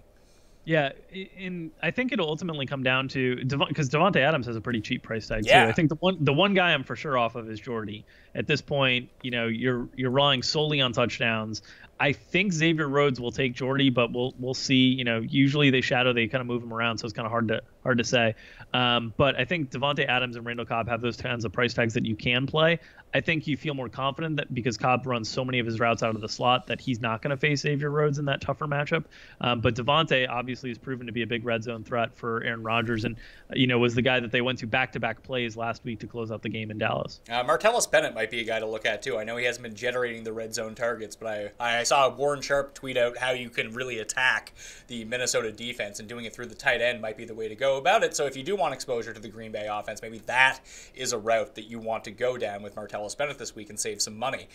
Yeah, and I think it'll ultimately come down to because Devontae Adams has a pretty cheap price tag too. I think the one guy I'm for sure off of is Jordy. At this point, you're relying solely on touchdowns. I think Xavier Rhodes will take Jordy, but we'll see. Usually they kind of move him around, so it's kind of hard to say. But I think Devontae Adams and Randall Cobb have those kinds of price tags that you can play. I think you feel more confident that because Cobb runs so many of his routes out of the slot that he's not going to face Xavier Rhodes in that tougher matchup. But Devontae obviously has proven to be a big red zone threat for Aaron Rodgers, and was the guy that they went to back-to-back plays last week to close out the game in Dallas. Martellus Bennett might be a guy to look at too. I know he hasn't been generating the red zone targets, but I saw Warren Sharp tweet out how you can really attack the Minnesota defense, and doing it through the tight end might be the way to go about it. So if you do want exposure to the Green Bay offense, maybe that is a route that you want to go down with Martellus Bennett this week and save some money.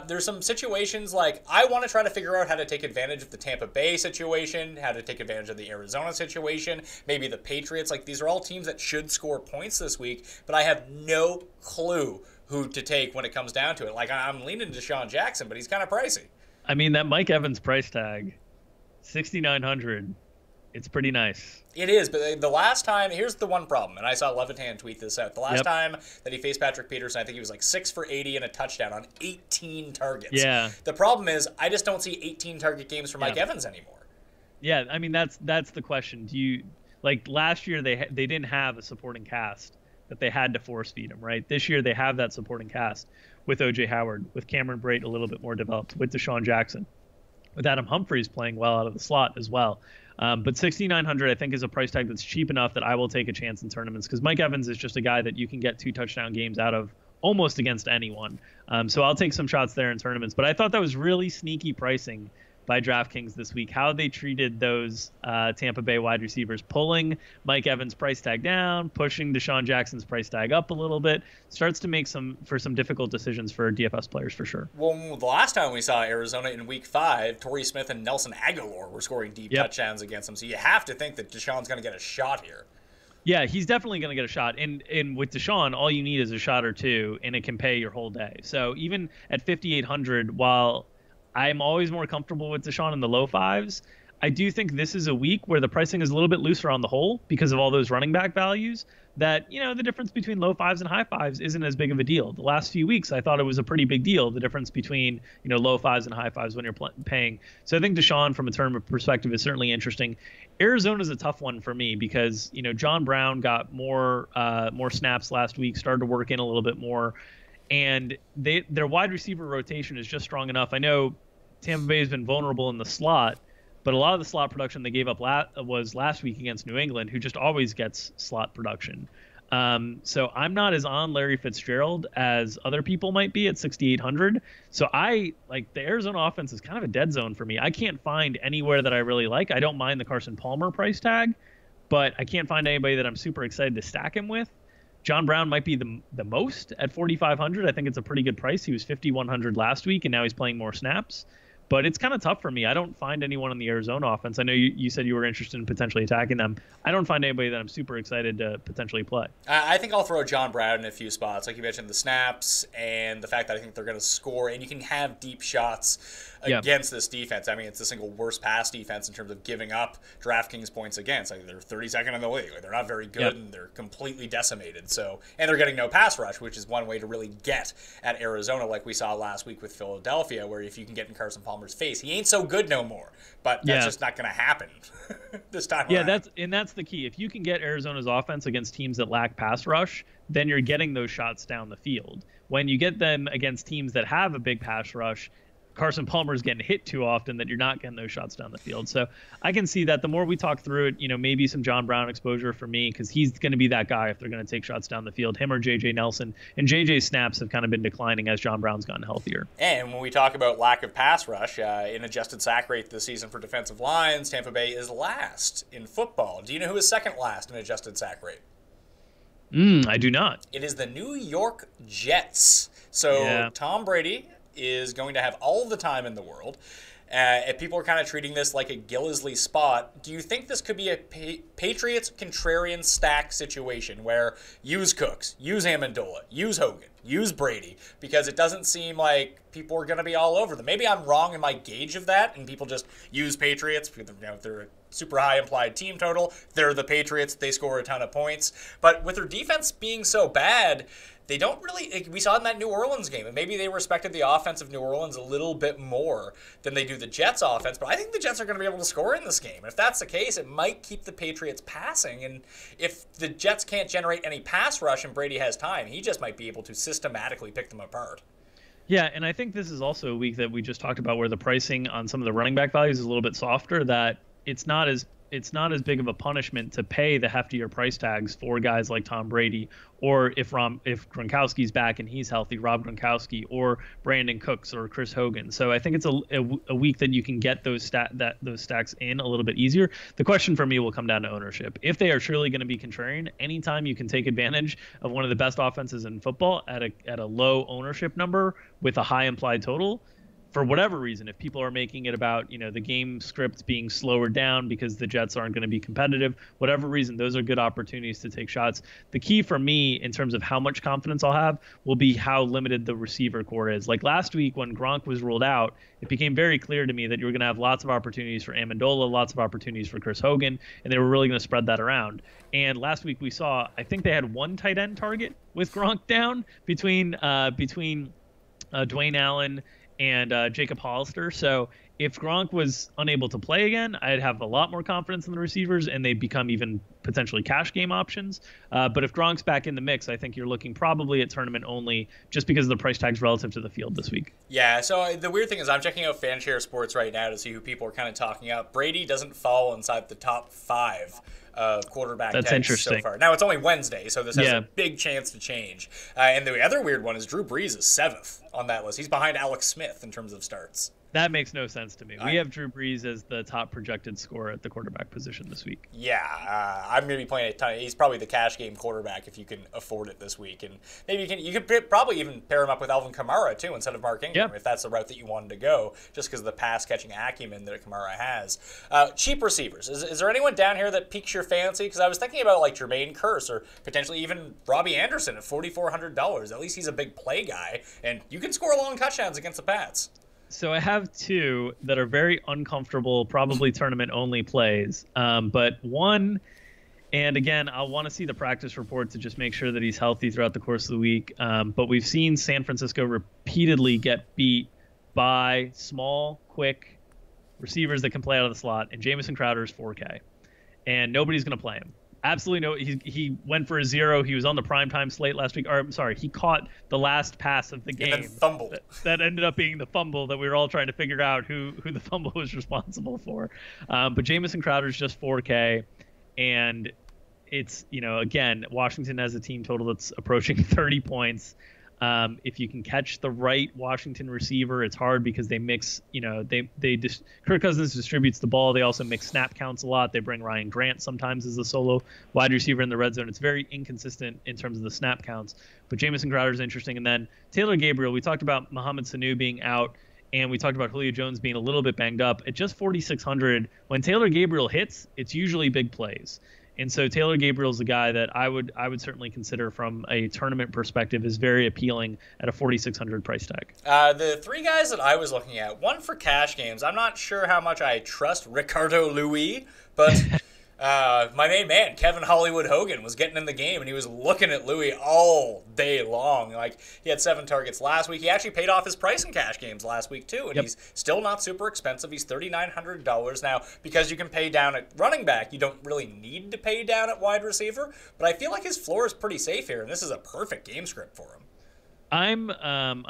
There's some situations like I want to try to figure out how to take advantage of the Tampa Bay situation, how to take advantage of the Arizona situation, maybe the Patriots. Like, these are all teams that should score points this week, but I have no clue who to take when it comes down to it. Like, I'm leaning to Deshaun Jackson, but he's kind of pricey. I mean, that Mike Evans price tag, $6,900. It's pretty nice. It is, but the last time, here's the one problem, and I saw Levitan tweet this out. The last time that he faced Patrick Peterson, I think he was like 6 for 80 and a touchdown on 18 targets. Yeah. The problem is, I just don't see 18 target games for Mike Evans anymore. Yeah, I mean, that's the question. Do you, like, last year they didn't have a supporting cast that they had to force feed him, right? This year they have that supporting cast with O.J. Howard, with Cameron Brate a little bit more developed, with Deshaun Jackson, with Adam Humphries playing well out of the slot as well. But $6,900 I think is a price tag that's cheap enough that I will take a chance in tournaments, because Mike Evans is just a guy that you can get 2 touchdown games out of almost against anyone. So I'll take some shots there in tournaments. But I thought that was really sneaky pricing by DraftKings this week, how they treated those Tampa Bay wide receivers, pulling Mike Evans' price tag down, pushing Deshaun Jackson's price tag up a little bit, starts to make some difficult decisions for DFS players for sure. Well, the last time we saw Arizona in Week 5, Torrey Smith and Nelson Agholor were scoring deep touchdowns against them, so you have to think that Deshaun's going to get a shot here. Yeah, he's definitely going to get a shot. And with Deshaun, all you need is a shot or two, and it can pay your whole day. So even at $5,800, while I'm always more comfortable with Deshaun in the low 5s, I do think this is a week where the pricing is a little bit looser on the whole because of all those running back values, that, the difference between low 5s and high 5s isn't as big of a deal. The last few weeks, I thought it was a pretty big deal, the difference between, low 5s and high 5s when you're paying. So I think Deshaun, from a tournament perspective, is certainly interesting. Arizona's a tough one for me because, John Brown got more snaps last week, started to work in a little bit more, and their wide receiver rotation is just strong enough. I know Tampa Bay has been vulnerable in the slot, but a lot of the slot production they gave up was last week against New England, who just always gets slot production. So I'm not as on Larry Fitzgerald as other people might be at 6,800. So the Arizona offense is kind of a dead zone for me. I can't find anywhere that I really like. I don't mind the Carson Palmer price tag, but I can't find anybody that I'm super excited to stack him with. John Brown might be the most at 4,500. I think it's a pretty good price. He was 5,100 last week, and now he's playing more snaps. But it's kind of tough for me. I don't find anyone on the Arizona offense. I know you said you were interested in potentially attacking them. I don't find anybody that I'm super excited to potentially play. I think I'll throw John Brown in a few spots. Like you mentioned, the snaps and the fact that I think they're going to score, and you can have deep shots against this defense. I mean, it's the single worst pass defense in terms of giving up DraftKings points against. Like, they're 32nd in the league. Like, they're not very good, and they're completely decimated. So, and they're getting no pass rush, which is one way to really get at Arizona, like we saw last week with Philadelphia, where if you can get in Carson Palmer's face, he ain't so good no more. But that's just not going to happen this time around. That's the key. If you can get Arizona's offense against teams that lack pass rush, then you're getting those shots down the field. When you get them against teams that have a big pass rush, Carson Palmer's getting hit too often that you're not getting those shots down the field. So I can see that the more we talk through it, maybe some John Brown exposure for me, because he's going to be that guy if they're going to take shots down the field, him or J.J. Nelson. And J.J.'s snaps have kind of been declining as John Brown's gotten healthier. And when we talk about lack of pass rush, in adjusted sack rate this season for defensive lines, Tampa Bay is last in football. Do you know who is second last in adjusted sack rate? I do not. It is the New York Jets. So Tom Brady is going to have all the time in the world. And people are kind of treating this like a Gillisley spot. Do you think this could be a Patriots contrarian stack situation where use Cooks, use Amendola, use Hogan, use Brady, because it doesn't seem like people are going to be all over them? Maybe I'm wrong in my gauge of that, and people just use Patriots because they're super high implied team total. They're the Patriots. They score a ton of points. But with their defense being so bad, they don't really, we saw it in that New Orleans game, and maybe they respected the offense of New Orleans a little bit more than they do the Jets offense, but I think the Jets are going to be able to score in this game. If that's the case, it might keep the Patriots passing, and if the Jets can't generate any pass rush and Brady has time, he just might be able to systematically pick them apart. Yeah, and I think this is also a week that we just talked about where the pricing on some of the running back values is a little bit softer, that it's not as big of a punishment to pay the heftier price tags for guys like Tom Brady, or if Gronkowski's back and he's healthy, Rob Gronkowski, or Brandon Cooks or Chris Hogan. So I think it's a week that you can get those stacks in a little bit easier. The question for me will come down to ownership. If they are truly going to be contrarian, anytime you can take advantage of one of the best offenses in football at a low ownership number with a high implied total, for whatever reason, if people are making it about, the game script being slower down because the Jets aren't going to be competitive, whatever reason, those are good opportunities to take shots. The key for me in terms of how much confidence I'll have will be how limited the receiver core is. Like last week when Gronk was ruled out, it became very clear to me that you were going to have lots of opportunities for Amendola, lots of opportunities for Chris Hogan, and they were really going to spread that around. And last week we saw, I think they had one tight end target with Gronk down between Dwayne Allen and Jacob Hollister. So if Gronk was unable to play again, I'd have a lot more confidence in the receivers, and they become even potentially cash game options. But if Gronk's back in the mix, I think you're looking probably at tournament only, just because of the price tags relative to the field this week. Yeah, so the weird thing is I'm checking out Fanshare Sports right now to see who people are kind of talking up. Brady doesn't fall inside the top 5 quarterback tags so far. Now, it's only Wednesday, so this has a big chance to change. And the other weird one is Drew Brees is 7th on that list. He's behind Alex Smith in terms of starts. That makes no sense to me. We have Drew Brees as the top projected scorer at the quarterback position this week. Yeah, I'm going to be playing a ton. He's probably the cash game quarterback if you can afford it this week. And maybe you could probably even pair him up with Alvin Kamara, too, instead of Mark Ingram, if that's the route that you wanted to go, just because of the pass-catching acumen that Kamara has. Cheap receivers. Is there anyone down here that piques your fancy? Because I was thinking about like Jermaine Kearse or potentially even Robbie Anderson at $4,400. At least he's a big play guy, and you can score long touchdowns against the Pats. So I have two that are very uncomfortable, probably tournament-only plays. But one, and again, I'll want to see the practice report to just make sure that he's healthy throughout the course of the week. But we've seen San Francisco repeatedly get beat by small, quick receivers that can play out of the slot, and Jamison Crowder is 4K. And nobody's going to play him. Absolutely no. He went for a 0. He was on the primetime slate last week. Or I'm sorry, he caught the last pass of the game. And then fumbled. That ended up being the fumble that we were all trying to figure out who the fumble was responsible for. But Jamison Crowder is just 4K, and it's again, Washington has a team total that's approaching 30 points. If you can catch the right Washington receiver, it's hard because they mix, Kirk Cousins distributes the ball. They also mix snap counts a lot. They bring Ryan Grant sometimes as a solo wide receiver in the red zone. It's very inconsistent in terms of the snap counts, but Jamison Crowder is interesting. And then Taylor Gabriel, we talked about Mohamed Sanu being out, and we talked about Julio Jones being a little bit banged up. At just 4,600, when Taylor Gabriel hits, it's usually big plays. And so Taylor Gabriel's the guy that I would certainly consider from a tournament perspective is very appealing at a 4,600 price tag. The three guys that I was looking at, one for cash games, I'm not sure how much I trust Ricardo Louis, but my main man, Kevin Hollywood Hogan, was getting in the game, and he was looking at Louis all day long. Like, he had 7 targets last week. He actually paid off his price in cash games last week, too, and he's still not super expensive. He's $3,900 now. Because you can pay down at running back, you don't really need to pay down at wide receiver, but I feel like his floor is pretty safe here, and this is a perfect game script for him. I'm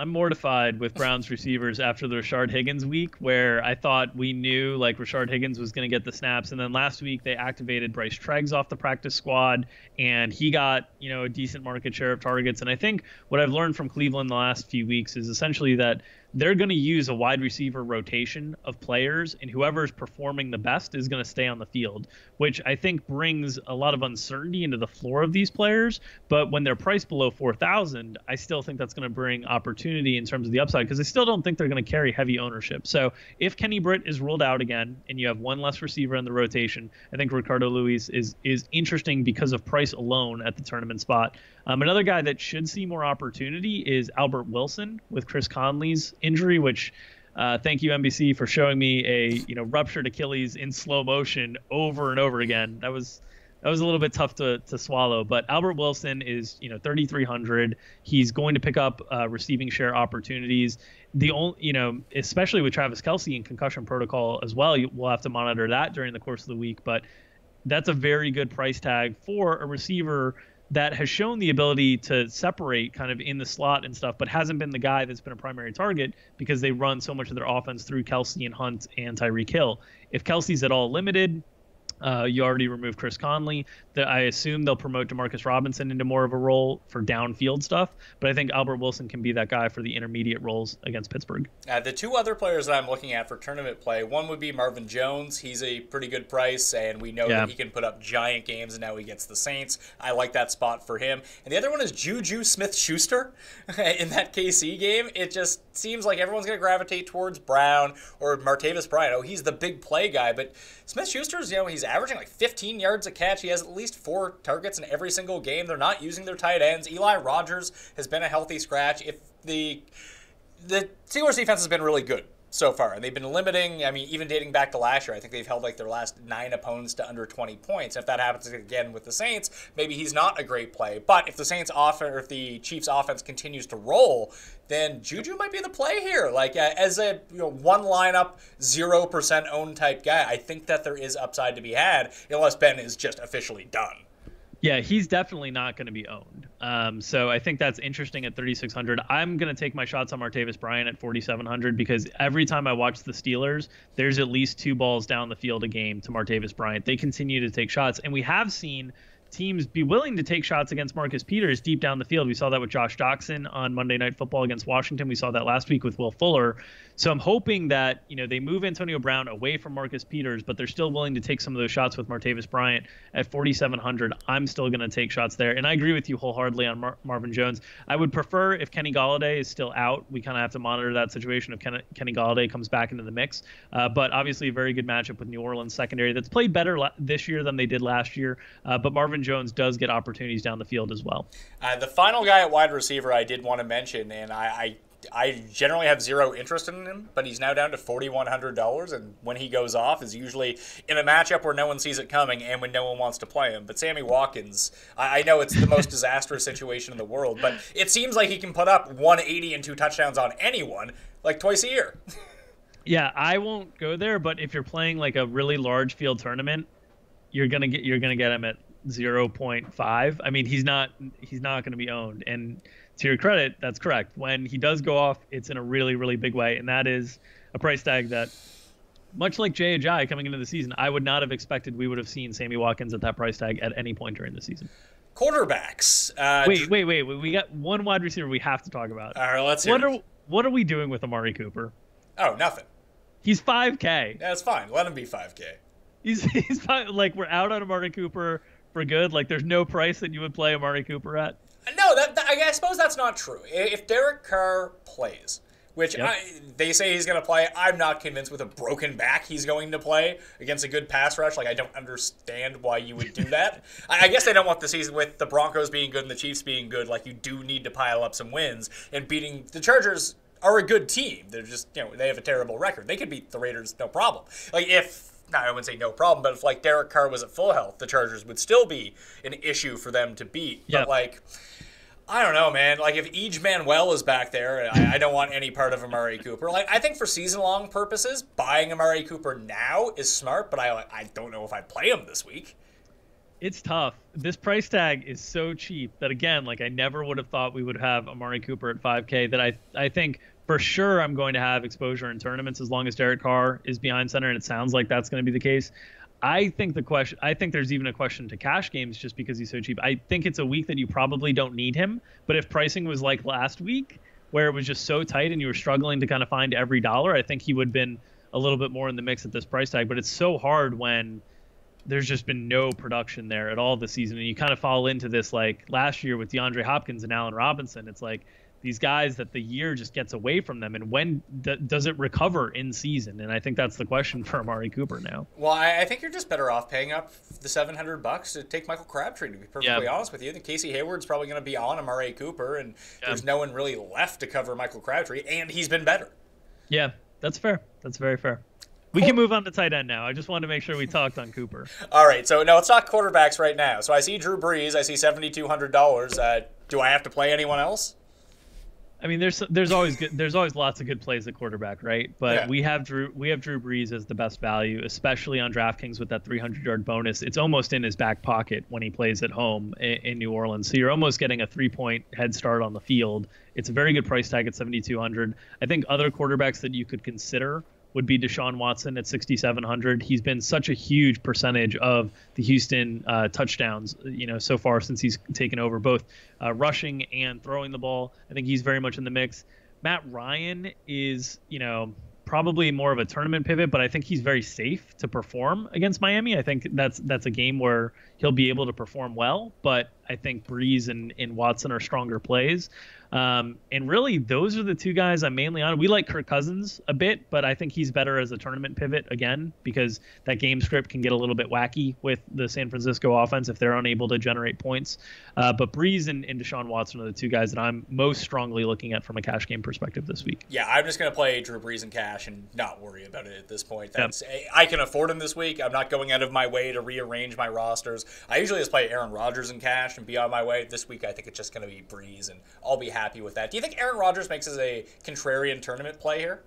mortified with Browns receivers after the Rashard Higgins week, where I thought we knew like Rashard Higgins was going to get the snaps, and then last week they activated Bryce Treggs off the practice squad, and he got a decent market share of targets. And I think what I've learned from Cleveland the last few weeks is essentially that they're going to use a wide receiver rotation of players, and whoever is performing the best is going to stay on the field, which I think brings a lot of uncertainty into the floor of these players. But when they're priced below 4,000, I still think that's going to bring opportunity in terms of the upside, because I still don't think they're going to carry heavy ownership. So if Kenny Britt is ruled out again and you have one less receiver in the rotation, I think Ricardo Louis is interesting because of price alone at the tournament spot. Another guy that should see more opportunity is Albert Wilson with Chris Conley's injury, which Thank you, NBC, for showing me a ruptured Achilles in slow motion over and over again. That was a little bit tough to swallow. But Albert Wilson is 3,300. He's going to pick up receiving share opportunities. The only especially with Travis Kelce in concussion protocol as well, we'll have to monitor that during the course of the week. But that's a very good price tag for a receiver that has shown the ability to separate kind of in the slot and stuff, but hasn't been the guy that's been a primary target because they run so much of their offense through Kelce and Hunt and Tyreek Hill. If Kelce's at all limited, you already removed Chris Conley. I assume they'll promote Demarcus Robinson into more of a role for downfield stuff, but I think Albert Wilson can be that guy for the intermediate roles against Pittsburgh. The two other players that I'm looking at for tournament play, one would be Marvin Jones. He's a pretty good price, and we know that he can put up giant games, and now he gets the Saints. I like that spot for him. And the other one is Juju Smith-Schuster in that KC game. It just seems like everyone's going to gravitate towards Brown or Martavis Bryant. Oh, he's the big play guy, but Smith-Schuster's, he's averaging like 15 yards a catch. He has at least 4 targets in every single game. They're not using their tight ends. Eli Rogers has been a healthy scratch. If the Steelers defense has been really good so far, and they've been limiting, even dating back to last year, I think they've held like their last 9 opponents to under 20 points. If that happens again with the Saints, maybe he's not a great play. But if the Saints or if the Chiefs offense continues to roll, then Juju might be the play here. Like as a one lineup, 0% owned type guy, I think that there is upside to be had unless Ben is just officially done. Yeah, he's definitely not going to be owned. So I think that's interesting at 3,600. I'm going to take my shots on Martavis Bryant at 4,700 because every time I watch the Steelers, there's at least 2 balls down the field a game to Martavis Bryant. They continue to take shots, and we have seen teams be willing to take shots against Marcus Peters deep down the field. We saw that with Josh Doxson on Monday Night Football against Washington. We saw that last week with Will Fuller. So I'm hoping that, they move Antonio Brown away from Marcus Peters, but they're still willing to take some of those shots with Martavis Bryant at 4,700. I'm still going to take shots there. And I agree with you wholeheartedly on Marvin Jones. I would prefer if Kenny Golladay is still out. We kind of have to monitor that situation if Kenny Golladay comes back into the mix. But obviously a very good matchup with New Orleans secondary that's played better this year than they did last year. But Marvin Jones does get opportunities down the field as well. The final guy at wide receiver I did want to mention, and I generally have zero interest in him, but he's now down to $4,100, and when he goes off is usually in a matchup where no one sees it coming and when no one wants to play him. But Sammy Watkins, I know it's the most disastrous situation in the world, but it seems like he can put up 180 and 2 touchdowns on anyone like twice a year. Yeah, I won't go there, but if you're playing like a really large field tournament, you're gonna get him at 0.5. He's not going to be owned. And to your credit, that's correct. When he does go off, it's in a really, really big way. And that is a price tag that, much like Jay Ajayi coming into the season, I would not have expected we would have seen Sammy Watkins at that price tag at any point during the season. Quarterbacks. Wait. We got one wide receiver we have to talk about. All right, let's hear it. What are we doing with Amari Cooper? Oh, nothing. He's 5K. That's fine. Let him be 5K. He's like, we're out on Amari Cooper for good. Like, there's no price that you would play Amari Cooper at. No, I suppose that's not true. If Derek Carr plays, which they say he's going to play, I'm not convinced with a broken back he's going to play against a good pass rush. Like, I don't understand why you would do that. I guess they don't want the season with the Broncos being good and the Chiefs being good. Like, you do need to pile up some wins, and beating the Chargers are a good team. They're just, they have a terrible record. They could beat the Raiders, no problem. Like, I wouldn't say no problem, but if like Derek Carr was at full health, the Chargers would still be an issue for them to beat. But like, I don't know, man. Like if Ege Manuel is back there, I don't want any part of Amari Cooper. Like I think for season-long purposes, buying Amari Cooper now is smart, but I don't know if I'd play him this week. It's tough. This price tag is so cheap that, again, like I never would have thought we would have Amari Cooper at 5K, that I think for sure I'm going to have exposure in tournaments as long as Derek Carr is behind center, and it sounds like that's going to be the case. I think there's even a question to cash games just because he's so cheap. I think it's a week that you probably don't need him, but if pricing was like last week where it was just so tight and you were struggling to kind of find every dollar, I think he would have been a little bit more in the mix at this price tag. But it's so hard when there's just been no production there at all this season, and you kind of fall into this like last year with DeAndre Hopkins and Allen Robinson. It's like these guys that the year just gets away from them, and when does it recover in season? And I think that's the question for Amari Cooper now. Well, I think you're just better off paying up the $700 to take Michael Crabtree, to be perfectly honest with you. I think Casey Hayward's probably going to be on Amari Cooper, and there's no one really left to cover Michael Crabtree, and he's been better. Yeah, That's fair. That's very fair. We can move on to tight end now. I just wanted to make sure we talked on Cooper. All right, so now let's talk quarterbacks right now. So I see Drew Brees. I see $7,200. Do I have to play anyone else? I mean, there's always lots of good plays at quarterback, right? But Yeah. we have Drew Brees as the best value, especially on DraftKings with that 300-yard bonus. It's almost in his back pocket when he plays at home in New Orleans. So you're almost getting a 3-point head start on the field. It's a very good price tag at $7,200. I think other quarterbacks that you could consider would be Deshaun Watson at $6,700. He's been such a huge percentage of the Houston touchdowns, so far since he's taken over, both rushing and throwing the ball. I think he's very much in the mix. Matt Ryan is, probably more of a tournament pivot, but I think he's very safe to perform against Miami. I think that's a game where he'll be able to perform well, but I think Breeze and Watson are stronger plays. And really, those are the two guys I'm mainly on. We like Kirk Cousins a bit, but I think he's better as a tournament pivot again, because that game script can get a little bit wacky with the San Francisco offense if they're unable to generate points. But Breeze and Deshaun Watson are the two guys that I'm most strongly looking at from a cash game perspective this week. Yeah, I'm just going to play Drew Brees in cash and not worry about it at this point. I can afford him this week. I'm not going out of my way to rearrange my rosters. I usually just play Aaron Rodgers in cash and be on my way. This week, I think it's just going to be Breeze, and I'll be happy with that. Do you think Aaron Rodgers makes us a contrarian tournament play here?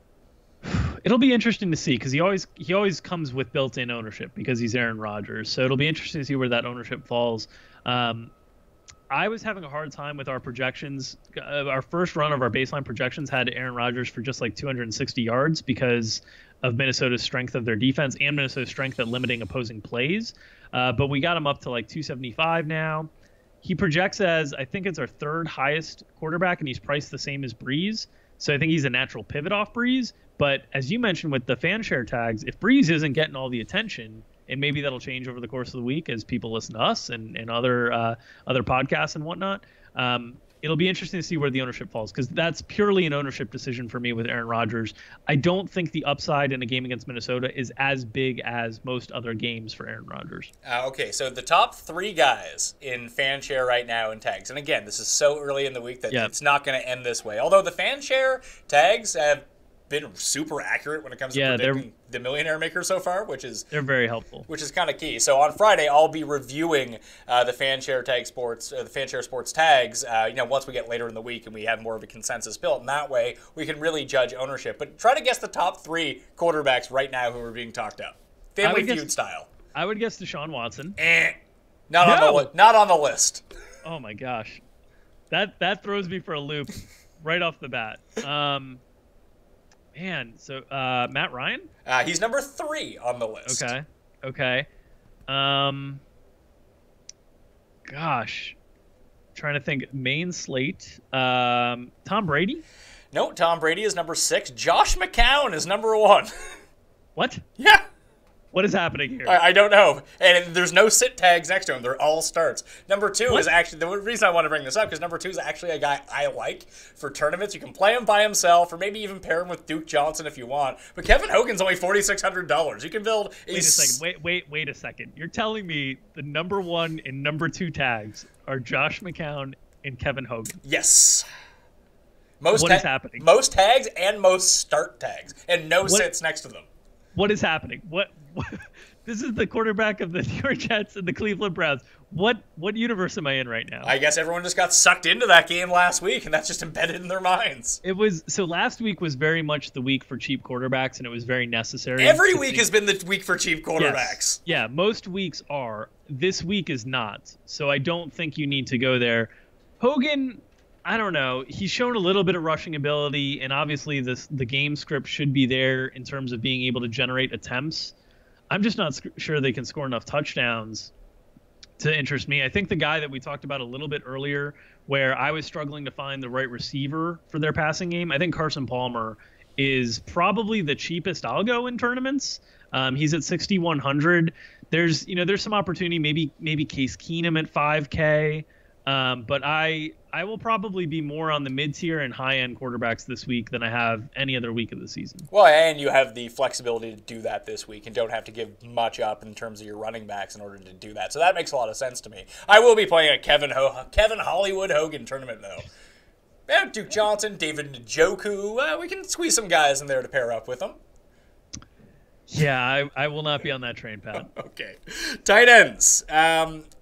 It'll be interesting to see, because he always comes with built-in ownership because he's Aaron Rodgers. So it'll be interesting to see where that ownership falls. I was having a hard time with our projections. Our first run of our baseline projections had Aaron Rodgers for just like 260 yards because of Minnesota's strength of their defense and Minnesota's strength at limiting opposing plays. But we got him up to like 275 now. He projects as, I think it's our third highest quarterback, and he's priced the same as Breeze. So I think he's a natural pivot off Breeze. But as you mentioned with the fan share tags, if Breeze isn't getting all the attention, and maybe that'll change over the course of the week as people listen to us and other podcasts and whatnot, it'll be interesting to see where the ownership falls, because that's purely an ownership decision for me with Aaron Rodgers. I don't think the upside in a game against Minnesota is as big as most other games for Aaron Rodgers. Okay, so the top three guys in fan share right now in tags, and again, this is so early in the week that it's not going to end this way. Although the fan share tags have been super accurate when it comes to predicting the millionaire maker so far, they're very helpful, which is kind of key. So on Friday, I'll be reviewing the fan share sports tags. Once we get later in the week and we have more of a consensus built, and that way we can really judge ownership. But try to guess the top three quarterbacks right now who are being talked up, Family Feud style. I would guess Deshaun Watson. Not on the list. Oh my gosh, that throws me for a loop right off the bat. Man, so Matt Ryan? He's number 3 on the list. Okay. Gosh. Trying to think. Main slate. Tom Brady? No, Tom Brady is number 6. Josh McCown is number 1. What? Yeah. What is happening here? I don't know. And there's no sit tags next to him. They're all starts. Number 2 is actually, the reason I want to bring this up, because number 2 is actually a guy I like for tournaments. You can play him by himself, or maybe even pair him with Duke Johnson if you want. But Kevin Hogan's only $4,600. You can build a... Wait a second. Wait a second. You're telling me the number 1 and number 2 tags are Josh McCown and Kevin Hogan? Yes. What is happening? Most tags and most start tags, and no sits next to them. What is happening? What This is the quarterback of the New York Jets and the Cleveland Browns. What universe am I in right now? I guess everyone just got sucked into that game last week, and that's just embedded in their minds. So last week was very much the week for cheap quarterbacks, and it was very necessary. Every week has been the week for cheap quarterbacks. Yes. Yeah, most weeks are. This week is not. So I don't think you need to go there. Hogan, I don't know. He's shown a little bit of rushing ability, and obviously the game script should be there in terms of being able to generate attempts. I'm just not sure they can score enough touchdowns to interest me. I think the guy that we talked about a little bit earlier, where I was struggling to find the right receiver for their passing game, I think Carson Palmer is probably the cheapest I'll go in tournaments. He's at 6,100. There's some opportunity, maybe Case Keenum at 5K. But I will probably be more on the mid-tier and high-end quarterbacks this week than I have any other week of the season. Well, and you have the flexibility to do that this week and don't have to give much up in terms of your running backs in order to do that. So that makes a lot of sense to me. I will be playing a Kevin Hollywood Hogan tournament, though. Yeah, Duke Johnson, David Njoku. We can squeeze some guys in there to pair up with them. Yeah, I will not be on that train, Pat. Okay. Tight ends.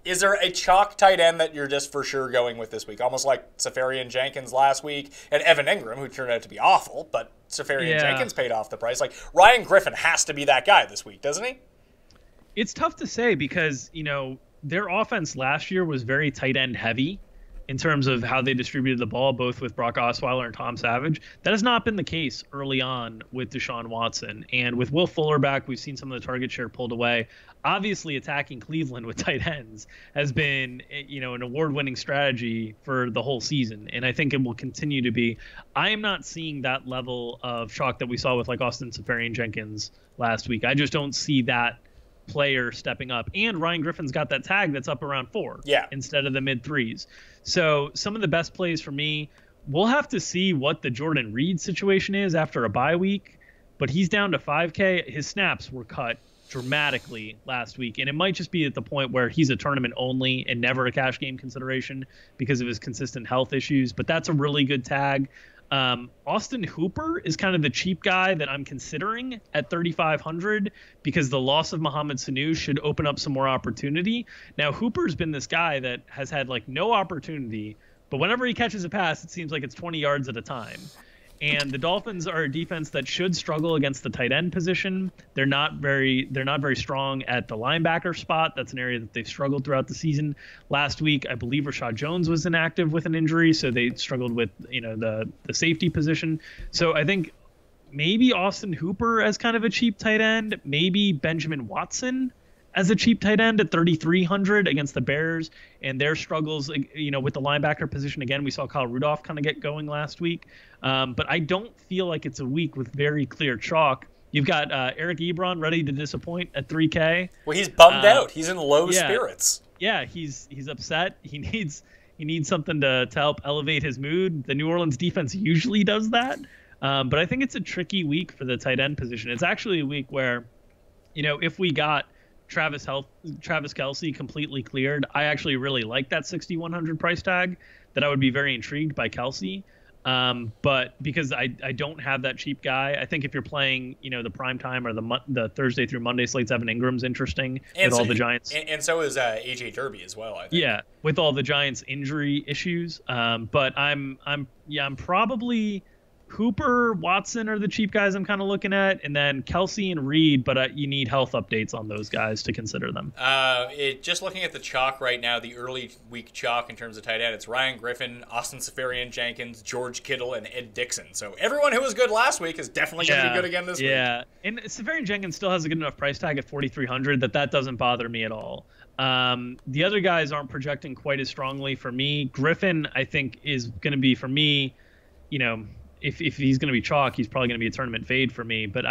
Is there a chalk tight end that you're just for sure going with this week? Almost like Safarian Jenkins last week and Evan Ingram, who turned out to be awful, but Safarian Jenkins paid off the price. Like, Ryan Griffin has to be that guy this week, doesn't he? It's tough to say because, their offense last year was very tight end heavy in terms of how they distributed the ball, both with Brock Osweiler and Tom Savage. That has not been the case early on with Deshaun Watson. And with Will Fuller back, we've seen some of the target share pulled away. Obviously, attacking Cleveland with tight ends has been, an award-winning strategy for the whole season. And I think it will continue to be. I am not seeing that level of chalk that we saw with like Austin Safarian-Jenkins last week. I just don't see that player stepping up. And Ryan Griffin's got that tag that's up around 4 instead of the mid 3s. So some of the best plays for me, we'll have to see what the Jordan Reed situation is after a bye week, but he's down to 5K. His snaps were cut dramatically last week, and it might just be at the point where he's a tournament only and never a cash game consideration because of his consistent health issues, but that's a really good tag. Austin Hooper is kind of the cheap guy that I'm considering at 3,500 because the loss of Mohamed Sanu should open up some more opportunity. Now, Hooper's been this guy that has had like no opportunity, but whenever he catches a pass, it seems like it's 20 yards at a time. And the Dolphins are a defense that should struggle against the tight end position. They're not very strong at the linebacker spot. That's an area that they've struggled throughout the season. Last week, I believe Rashad Jones was inactive with an injury, so they struggled with the safety position. So I think maybe Austin Hooper as kind of a cheap tight end, maybe Benjamin Watson as a cheap tight end at 3,300 against the Bears and their struggles, with the linebacker position. Again, we saw Kyle Rudolph kind of get going last week. But I don't feel like it's a week with very clear chalk. You've got Eric Ebron ready to disappoint at 3K. Well, he's bummed out. He's in low spirits. Yeah, he's upset. He needs something to help elevate his mood. The New Orleans defense usually does that. But I think it's a tricky week for the tight end position. It's actually a week where, if we got Travis Kelce completely cleared, I actually really like that 6,100 price tag, that I would be very intrigued by Kelce. But because I don't have that cheap guy, I think if you're playing, the prime time or the Thursday through Monday slates, Evan Ingram's interesting with all the Giants. And so is AJ Derby as well, I think. Yeah, with all the Giants injury issues. But I'm probably Hooper, Watson are the cheap guys I'm kind of looking at, and then Kelce and Reed, but you need health updates on those guys to consider them. Just looking at the chalk right now, the early week chalk in terms of tight end, it's Ryan Griffin, Austin Safarian-Jenkins, George Kittle, and Ed Dixon. So everyone who was good last week is definitely going to be good again this week. Yeah, and Safarian-Jenkins still has a good enough price tag at 4,300 that doesn't bother me at all. The other guys aren't projecting quite as strongly for me. Griffin, I think, is going to be, for me, if he's going to be chalk, he's probably going to be a tournament fade for me. But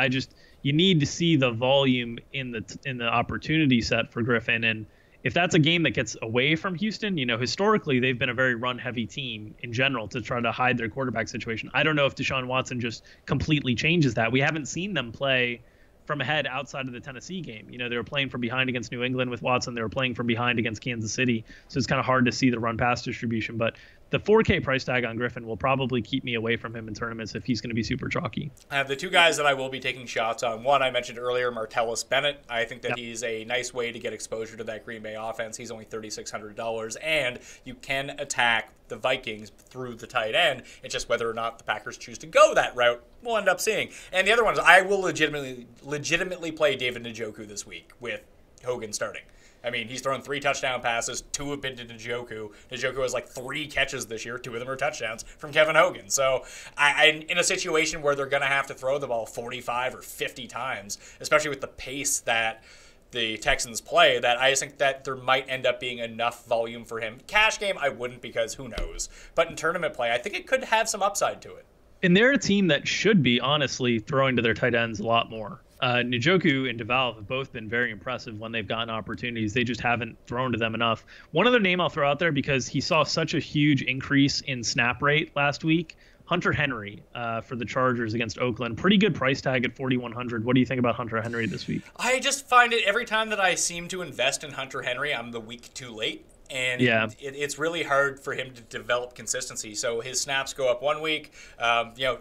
you need to see the volume in the opportunity set for Griffin. And if that's a game that gets away from Houston, historically they've been a very run-heavy team in general to try to hide their quarterback situation. I don't know if Deshaun Watson just completely changes that. We haven't seen them play from ahead outside of the Tennessee game. They were playing from behind against New England with Watson. They were playing from behind against Kansas City. So it's kind of hard to see the run-pass distribution. But the 4K price tag on Griffin will probably keep me away from him in tournaments if he's going to be super chalky. The two guys that I will be taking shots on, one I mentioned earlier, Martellus Bennett. I think that he's a nice way to get exposure to that Green Bay offense. He's only $3,600, and you can attack the Vikings through the tight end. It's just whether or not the Packers choose to go that route, we'll end up seeing. And the other one is I will legitimately play David Njoku this week with Hogan starting. I mean, he's thrown 3 touchdown passes, 2 have been to Njoku. Njoku has like 3 catches this year, 2 of them are touchdowns from Kevin Hogan. So I'm in a situation where they're going to have to throw the ball 45 or 50 times, especially with the pace that the Texans play, that I just think that there might end up being enough volume for him. Cash game, I wouldn't, because who knows. But in tournament play, I think it could have some upside to it. And they're a team that should be, honestly, throwing to their tight ends a lot more. Njoku and DeValve have both been very impressive when they've gotten opportunities. They just haven't thrown to them enough. One other name I'll throw out there, because he saw such a huge increase in snap rate last week, Hunter Henry for the Chargers against Oakland. Pretty good price tag at 4,100. What do you think about Hunter Henry this week? I just find it every time that I seem to invest in Hunter Henry, I'm the week too late. And Yeah. it's really hard for him to develop consistency. So his snaps go up one week.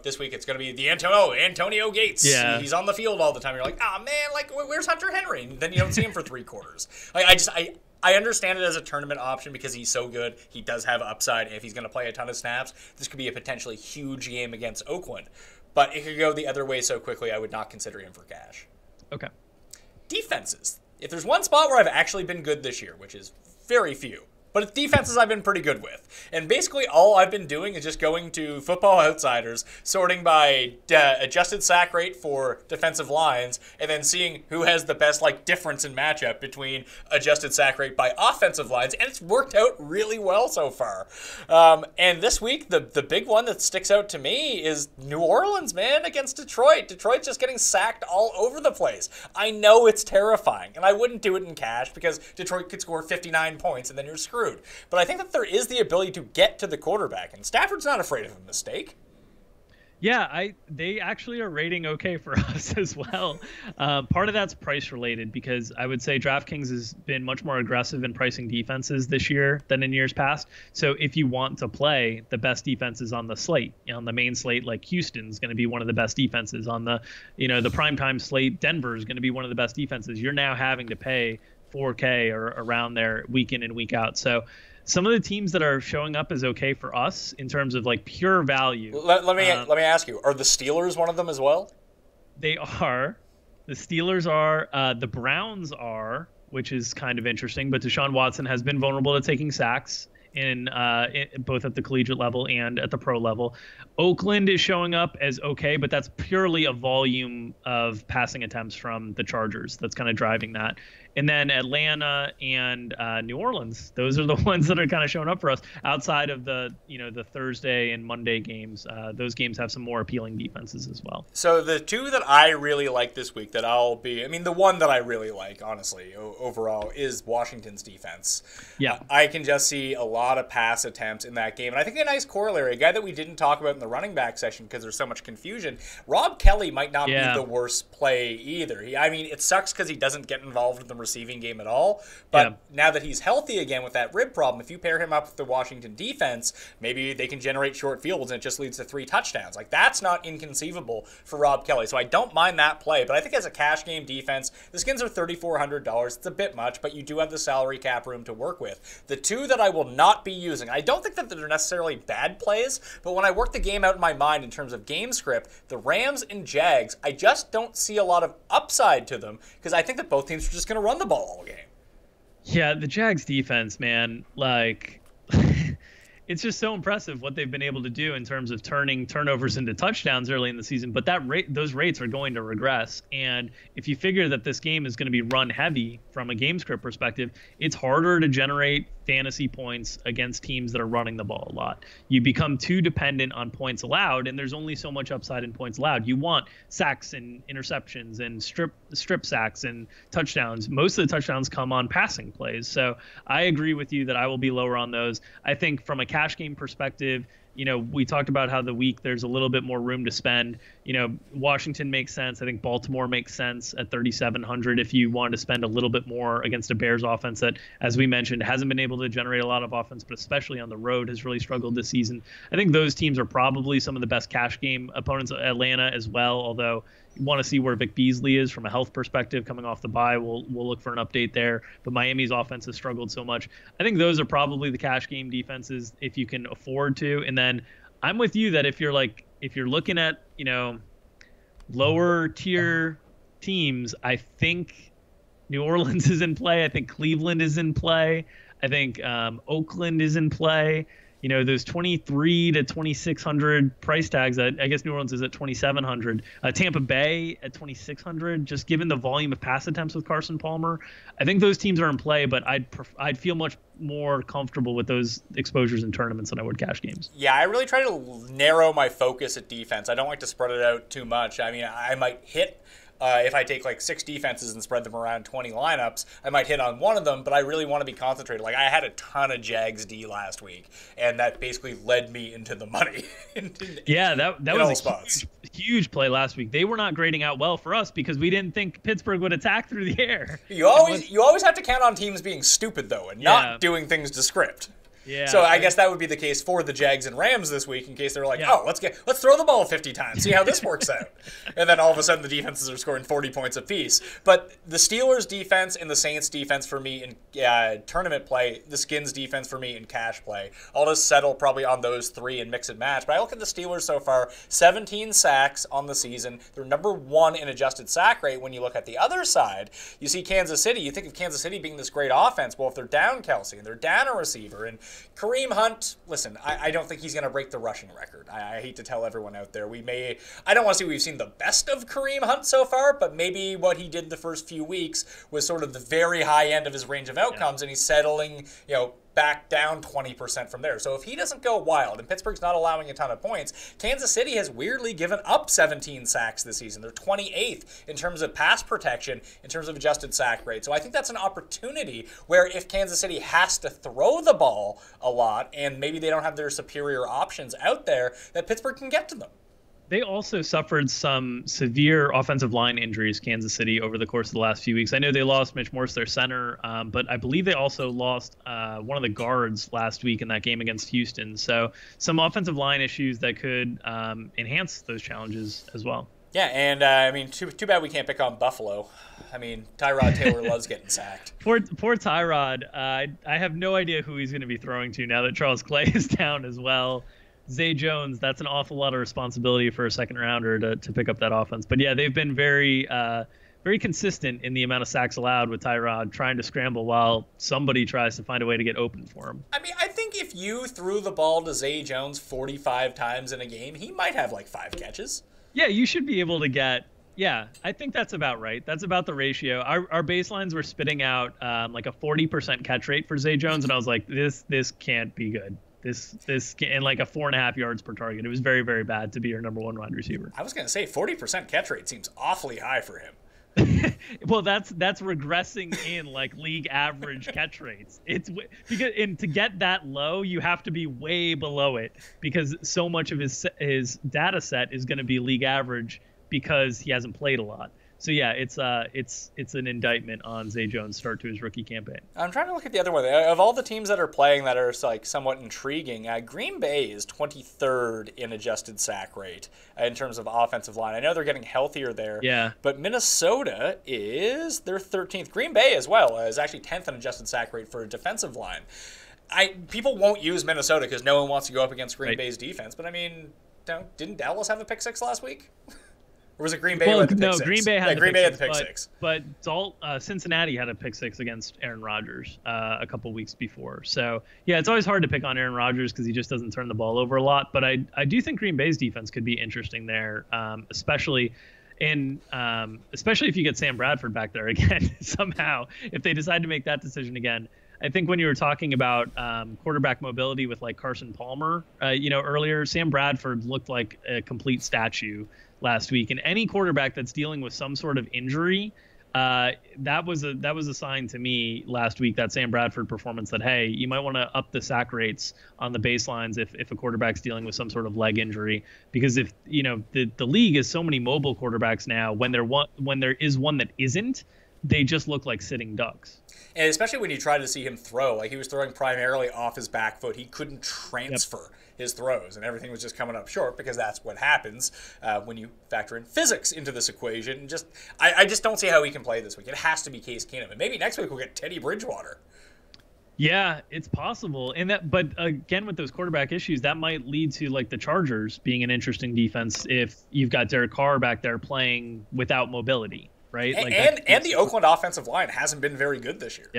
This week it's going to be the Antonio Gates. Yeah. He's on the field all the time. You're like, man, like, where's Hunter Henry? And then you don't see him for 3 quarters. Like, I understand it as a tournament option because he's so good. He does have upside. If he's going to play a ton of snaps, this could be a potentially huge game against Oakland. But it could go the other way so quickly, I would not consider him for cash. Okay. Defenses. If there's one spot where I've actually been good this year, which is very few, but it's defenses I've been pretty good with. And basically all I've been doing is just going to Football Outsiders, sorting by adjusted sack rate for defensive lines, and then seeing who has the best difference in matchup between adjusted sack rate by offensive lines, and it's worked out really well so far. And this week, the big one that sticks out to me is New Orleans, man, against Detroit. Detroit's just getting sacked all over the place. I know it's terrifying, and I wouldn't do it in cash because Detroit could score 59 points, and then you're screwed. But I think that there is the ability to get to the quarterback, and Stafford's not afraid of a mistake. Yeah, they actually are rating okay for us as well. Part of that's price related because I would say DraftKings has been much more aggressive in pricing defenses this year than in years past. So if you want to play the best defenses on the slate, on the main slate, like Houston's going to be one of the best defenses. On the the primetime slate, Denver's going to be one of the best defenses. You're now having to pay $4K or around there week in and week out. So some of the teams that are showing up as okay for us in terms of pure value. Let me ask you, are the Steelers one of them as well? They are. The Steelers are. The Browns are, which is kind of interesting. But Deshaun Watson has been vulnerable to taking sacks in both at the collegiate level and at the pro level. Oakland is showing up as okay, but that's purely a volume of passing attempts from the Chargers that's kind of driving that. And then Atlanta and New Orleans, those are the ones that are kind of showing up for us outside of the Thursday and Monday games. Those games have some more appealing defenses as well. So the two that I really like this week the one that I really like, honestly, overall, is Washington's defense. Yeah. I can just see a lot of pass attempts in that game. And I think a nice corollary, a guy that we didn't talk about in the running back session because there's so much confusion, Rob Kelly might not be the worst play either. It sucks because he doesn't get involved in the receiving game at all, but now that he's healthy again with that rib problem, if you pair him up with the Washington defense, maybe they can generate short fields and it just leads to 3 touchdowns. That's not inconceivable for Rob Kelly, so I don't mind that play. But I think as a cash game defense, the skins are $3,400. It's a bit much, but you do have the salary cap room to work with. The two that I will not be using, I don't think that they're necessarily bad plays, but when I work the game out in my mind in terms of game script, the Rams and Jags, I just don't see a lot of upside to them because I think that both teams are just going to run the ball all game. Yeah, the Jags defense, man, it's just so impressive what they've been able to do in terms of turning turnovers into touchdowns early in the season. But those rates are going to regress. And if you figure that this game is going to be run heavy from a game script perspective, it's harder to generate fantasy points against teams that are running the ball a lot. You become too dependent on points allowed, and there's only so much upside in points allowed. You want sacks and interceptions and strip sacks and touchdowns. Most of the touchdowns come on passing plays. So I agree with you that I will be lower on those. I think from a cash game perspective, we talked about how the week there's a little bit more room to spend. Washington makes sense. I think Baltimore makes sense at 3,700 if you want to spend a little bit more against a Bears offense that, as we mentioned, hasn't been able to generate a lot of offense, but especially on the road has really struggled this season. I think those teams are probably some of the best cash game opponents. Atlanta as well, although you want to see where Vic Beasley is from a health perspective coming off the bye. We'll look for an update there. But Miami's offense has struggled so much. I think those are probably the cash game defenses if you can afford to. And then I'm with you that if you're looking at, lower tier teams, I think New Orleans is in play. I think Cleveland is in play. I think Oakland is in play. Those 23 to 2,600 price tags. I guess New Orleans is at 2,700. Tampa Bay at 2,600. Just given the volume of pass attempts with Carson Palmer, I think those teams are in play. But I'd feel much more comfortable with those exposures in tournaments than I would cash games. Yeah, I really try to narrow my focus at defense. I don't like to spread it out too much. I mean, I might hit if I take like 6 defenses and spread them around 20 lineups, I might hit on one of them, but I really want to be concentrated. Like, I had a ton of Jags D last week, and that basically led me into the money. That was a huge play last week. They were not grading out well for us because we didn't think Pittsburgh would attack through the air. You always have to count on teams being stupid, though, and not doing things to script. Yeah. So I guess that would be the case for the Jags and Rams this week, in case they're like, oh, let's throw the ball 50 times, see how this works out. And then all of a sudden the defenses are scoring 40 points apiece. But the Steelers defense and the Saints defense for me in tournament play, the Skins defense for me in cash play. I'll just settle probably on those 3 and mix and match. But I look at the Steelers so far, 17 sacks on the season. They're number 1 in adjusted sack rate. When you look at the other side, you see Kansas City. You think of Kansas City being this great offense. Well, if they're down Kelsey and they're down a receiver, and Kareem Hunt, listen, I don't think he's going to break the rushing record. I hate to tell everyone out there. I don't want to say we've seen the best of Kareem Hunt so far, but maybe what he did the first few weeks was sort of the very high end of his range of outcomes, and he's settling, back down 20% from there. So if he doesn't go wild, and Pittsburgh's not allowing a ton of points, Kansas City has weirdly given up 17 sacks this season. They're 28th in terms of pass protection, in terms of adjusted sack rate. So I think that's an opportunity where if Kansas City has to throw the ball a lot, and maybe they don't have their superior options out there, that Pittsburgh can get to them. They also suffered some severe offensive line injuries, Kansas City, over the course of the last few weeks. I know they lost Mitch Morse, their center, but I believe they also lost one of the guards last week in that game against Houston. So some offensive line issues that could enhance those challenges as well. Yeah, and too bad we can't pick on Buffalo. Tyrod Taylor loves getting sacked. Poor Tyrod. I have no idea who he's going to be throwing to now that Charles Clay is down as well. Zay Jones, that's an awful lot of responsibility for a second rounder to pick up that offense. But yeah, they've been very consistent in the amount of sacks allowed with Tyrod, trying to scramble while somebody tries to find a way to get open for him. I think if you threw the ball to Zay Jones 45 times in a game, he might have like 5 catches. Yeah, you should be able to get. Yeah, I think that's about right. That's about the ratio. Our baselines were spitting out like a 40% catch rate for Zay Jones, and I was like, this can't be good. This and like a 4.5 yards per target. It was very, very bad to be your number 1 wide receiver. I was going to say 40% catch rate seems awfully high for him. Well, that's regressing in like league average catch rates. It's because to get that low, you have to be way below it because so much of his data set is going to be league average because he hasn't played a lot. So yeah, it's an indictment on Zay Jones' start to his rookie campaign. I'm trying to look at the other one. Of all the teams that are playing that are like somewhat intriguing, Green Bay is 23rd in adjusted sack rate in terms of offensive line. I know they're getting healthier there. Yeah. But Minnesota is their 13th. Green Bay as well is actually 10th in adjusted sack rate for a defensive line. People won't use Minnesota because no one wants to go up against Green Bay's defense. But didn't Dallas have a pick 6 last week? Or was it Green Bay? Well, no, Green Bay had the pick six. But Cincinnati had a pick 6 against Aaron Rodgers a couple weeks before. So yeah, it's always hard to pick on Aaron Rodgers because he just doesn't turn the ball over a lot. But I do think Green Bay's defense could be interesting there, especially if you get Sam Bradford back there again somehow. If they decide to make that decision again. I think when you were talking about quarterback mobility with like Carson Palmer, earlier, Sam Bradford looked like a complete statue last week. And any quarterback that's dealing with some sort of injury, that was a sign to me last week, that Sam Bradford performance, that hey, you might want to up the sack rates on the baselines if a quarterback's dealing with some sort of leg injury, because if the league is so many mobile quarterbacks now, when there is one that isn't, they just look like sitting ducks. And especially when you try to see him throw, like he was throwing primarily off his back foot. He couldn't transfer his throws, and everything was just coming up short because that's what happens when you factor in physics into this equation. I just don't see how he can play this week. It has to be Case Keenum, and maybe next week we'll get Teddy Bridgewater. Yeah, it's possible. But again, with those quarterback issues, that might lead to like the Chargers being an interesting defense if you've got Derek Carr back there playing without mobility. Right? And the Oakland offensive line hasn't been very good this year.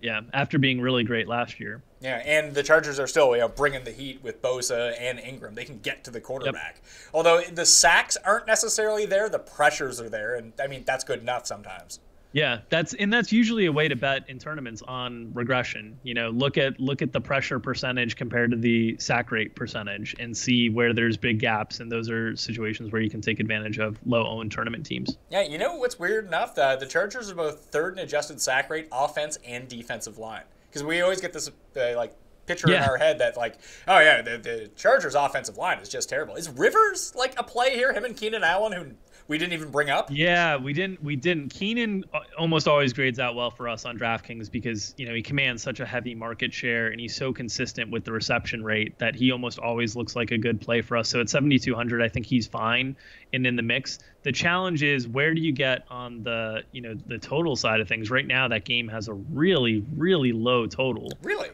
Yeah. After being really great last year. Yeah, and the Chargers are still bringing the heat with Bosa and Ingram. They can get to the quarterback. Yep. Although the sacks aren't necessarily there, the pressures are there, and that's good enough sometimes. Yeah, that's usually a way to bet in tournaments on regression. Look at the pressure percentage compared to the sack rate percentage and see where there's big gaps, and those are situations where you can take advantage of low-owned tournament teams. Yeah, you know what's weird enough? The Chargers are both third in adjusted sack rate, offense and defensive line. Because we always get this picture in our head that oh yeah, the Chargers offensive line is just terrible. Is Rivers a play here? Him and Keenan Allen, who we didn't even bring up? Yeah, we didn't. Keenan almost always grades out well for us on DraftKings because, he commands such a heavy market share and he's so consistent with the reception rate that he almost always looks like a good play for us. So at 7,200, I think he's fine and in the mix. The challenge is, where do you get on the, the total side of things? Right now, that game has a really, really low total. Really?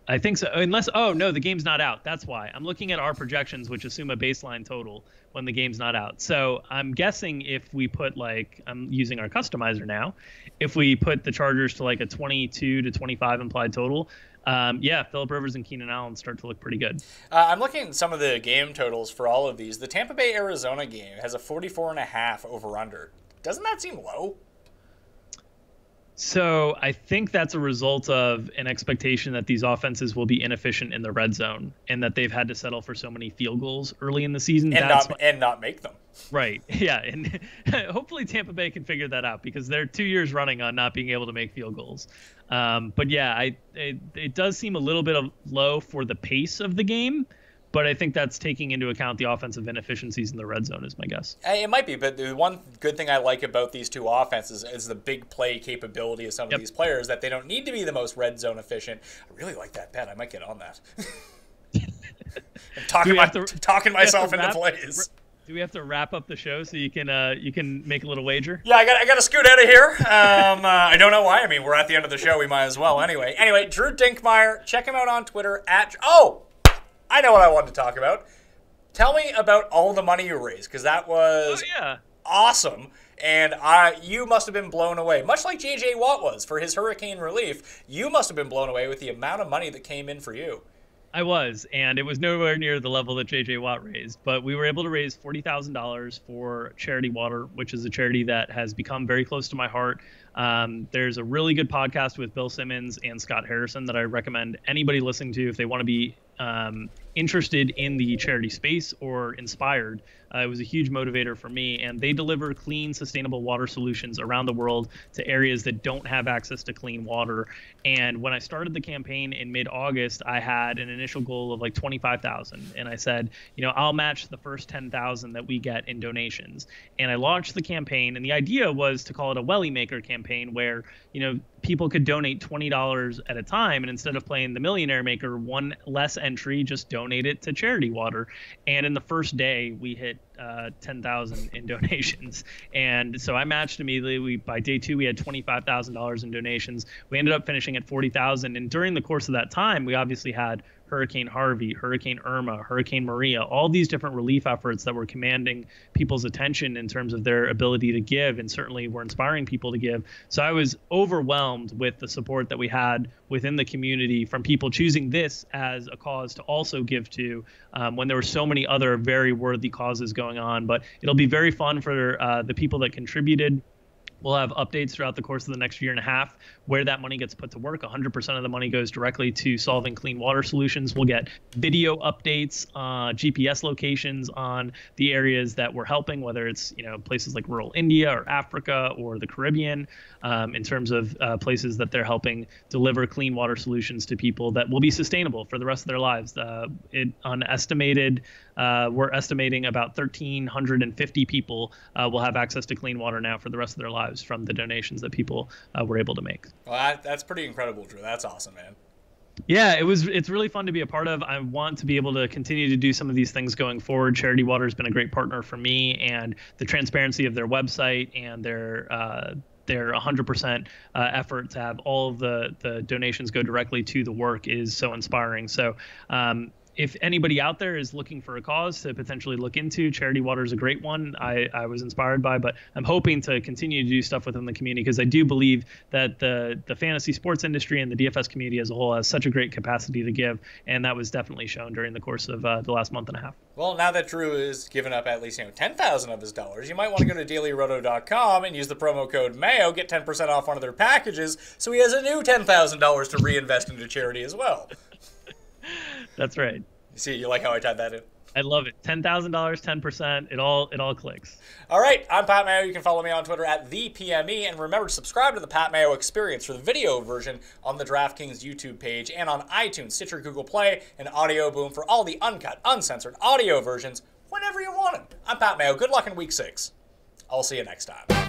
I think so. The game's not out. That's why. I'm looking at our projections, which assume a baseline total when the game's not out. So I'm guessing if we put I'm using our customizer now, if we put the Chargers to a 22 to 25 implied total, Phillip Rivers and Keenan Allen start to look pretty good. I'm looking at some of the game totals for all of these. The Tampa Bay Arizona game has a 44.5 over under. Doesn't that seem low? So I think that's a result of an expectation that these offenses will be inefficient in the red zone and that they've had to settle for so many field goals early in the season. And not make them. Right. Yeah. And hopefully Tampa Bay can figure that out because they're 2 years running on not being able to make field goals. But yeah, it does seem a little bit low for the pace of the game. But I think that's taking into account the offensive inefficiencies in the red zone is my guess. It might be, but the one good thing I like about these two offenses is the big play capability of some of these players, that they don't need to be the most red zone efficient. I really like that bet. I might get on that. I'm talking myself into plays. Do we have to wrap up the show so you can make a little wager? Yeah, I got to scoot out of here. I don't know why. I mean, we're at the end of the show. We might as well anyway. Drew Dinkmeyer. Check him out on Twitter I know what I wanted to talk about. Tell me about all the money you raised, because that was awesome. And you must have been blown away. Much like J.J. Watt was for his hurricane relief, you must have been blown away with the amount of money that came in for you. I was, and it was nowhere near the level that J.J. Watt raised. But we were able to raise $40,000 for Charity Water, which is a charity that has become very close to my heart. There's a really good podcast with Bill Simmons and Scott Harrison that I recommend anybody listening to if they want to be interested in the charity space or inspired. It was a huge motivator for me, and they deliver clean, sustainable water solutions around the world to areas that don't have access to clean water. And when I started the campaign in mid-August, I had an initial goal of $25,000, and I said, I'll match the first 10,000 that we get in donations. And I launched the campaign, and the idea was to call it a Welly Maker campaign, where people could donate $20 at a time, and instead of playing the Millionaire Maker, one less entry, just donate it to Charity Water. And in the first day, we hit 10,000 in donations, and so I matched immediately. By day 2, we had $25,000 in donations. We ended up finishing at 40,000, and during the course of that time, we obviously had Hurricane Harvey, Hurricane Irma, Hurricane Maria, all these different relief efforts that were commanding people's attention in terms of their ability to give, and certainly were inspiring people to give. So I was overwhelmed with the support that we had within the community from people choosing this as a cause to also give to, when there were so many other very worthy causes going on. But it'll be very fun for the people that contributed. We'll have updates throughout the course of the next year and a half where that money gets put to work. 100% of the money goes directly to solving clean water solutions. We'll get video updates, GPS locations on the areas that we're helping, whether it's places like rural India or Africa or the Caribbean, in terms of places that they're helping deliver clean water solutions to people that will be sustainable for the rest of their lives. We're estimating about 1,350 people will have access to clean water now for the rest of their lives from the donations that people were able to make. Well, that's pretty incredible, Drew. That's awesome, man. Yeah, it's really fun to be a part of. I want to be able to continue to do some of these things going forward. Charity Water has been a great partner for me, and the transparency of their website and their 100% effort to have all of the donations go directly to the work is so inspiring. So if anybody out there is looking for a cause to potentially look into, Charity Water is a great one. I was inspired by, but I'm hoping to continue to do stuff within the community because I do believe that the fantasy sports industry and the DFS community as a whole has such a great capacity to give, and that was definitely shown during the course of the last month and a half. Well, now that Drew has given up at least 10,000 of his dollars, you might want to go to dailyroto.com and use the promo code Mayo, get 10% off one of their packages, so he has a new $10,000 to reinvest into charity as well. That's right. See, you like how I tied that in? I love it. $10,000, 10%. It all clicks. All right, I'm Pat Mayo. You can follow me on Twitter at @ThePME. And remember to subscribe to the Pat Mayo Experience for the video version on the DraftKings YouTube page and on iTunes, Stitcher, Google Play, and Audio Boom for all the uncut, uncensored audio versions whenever you want them. I'm Pat Mayo. Good luck in Week 6. I'll see you next time.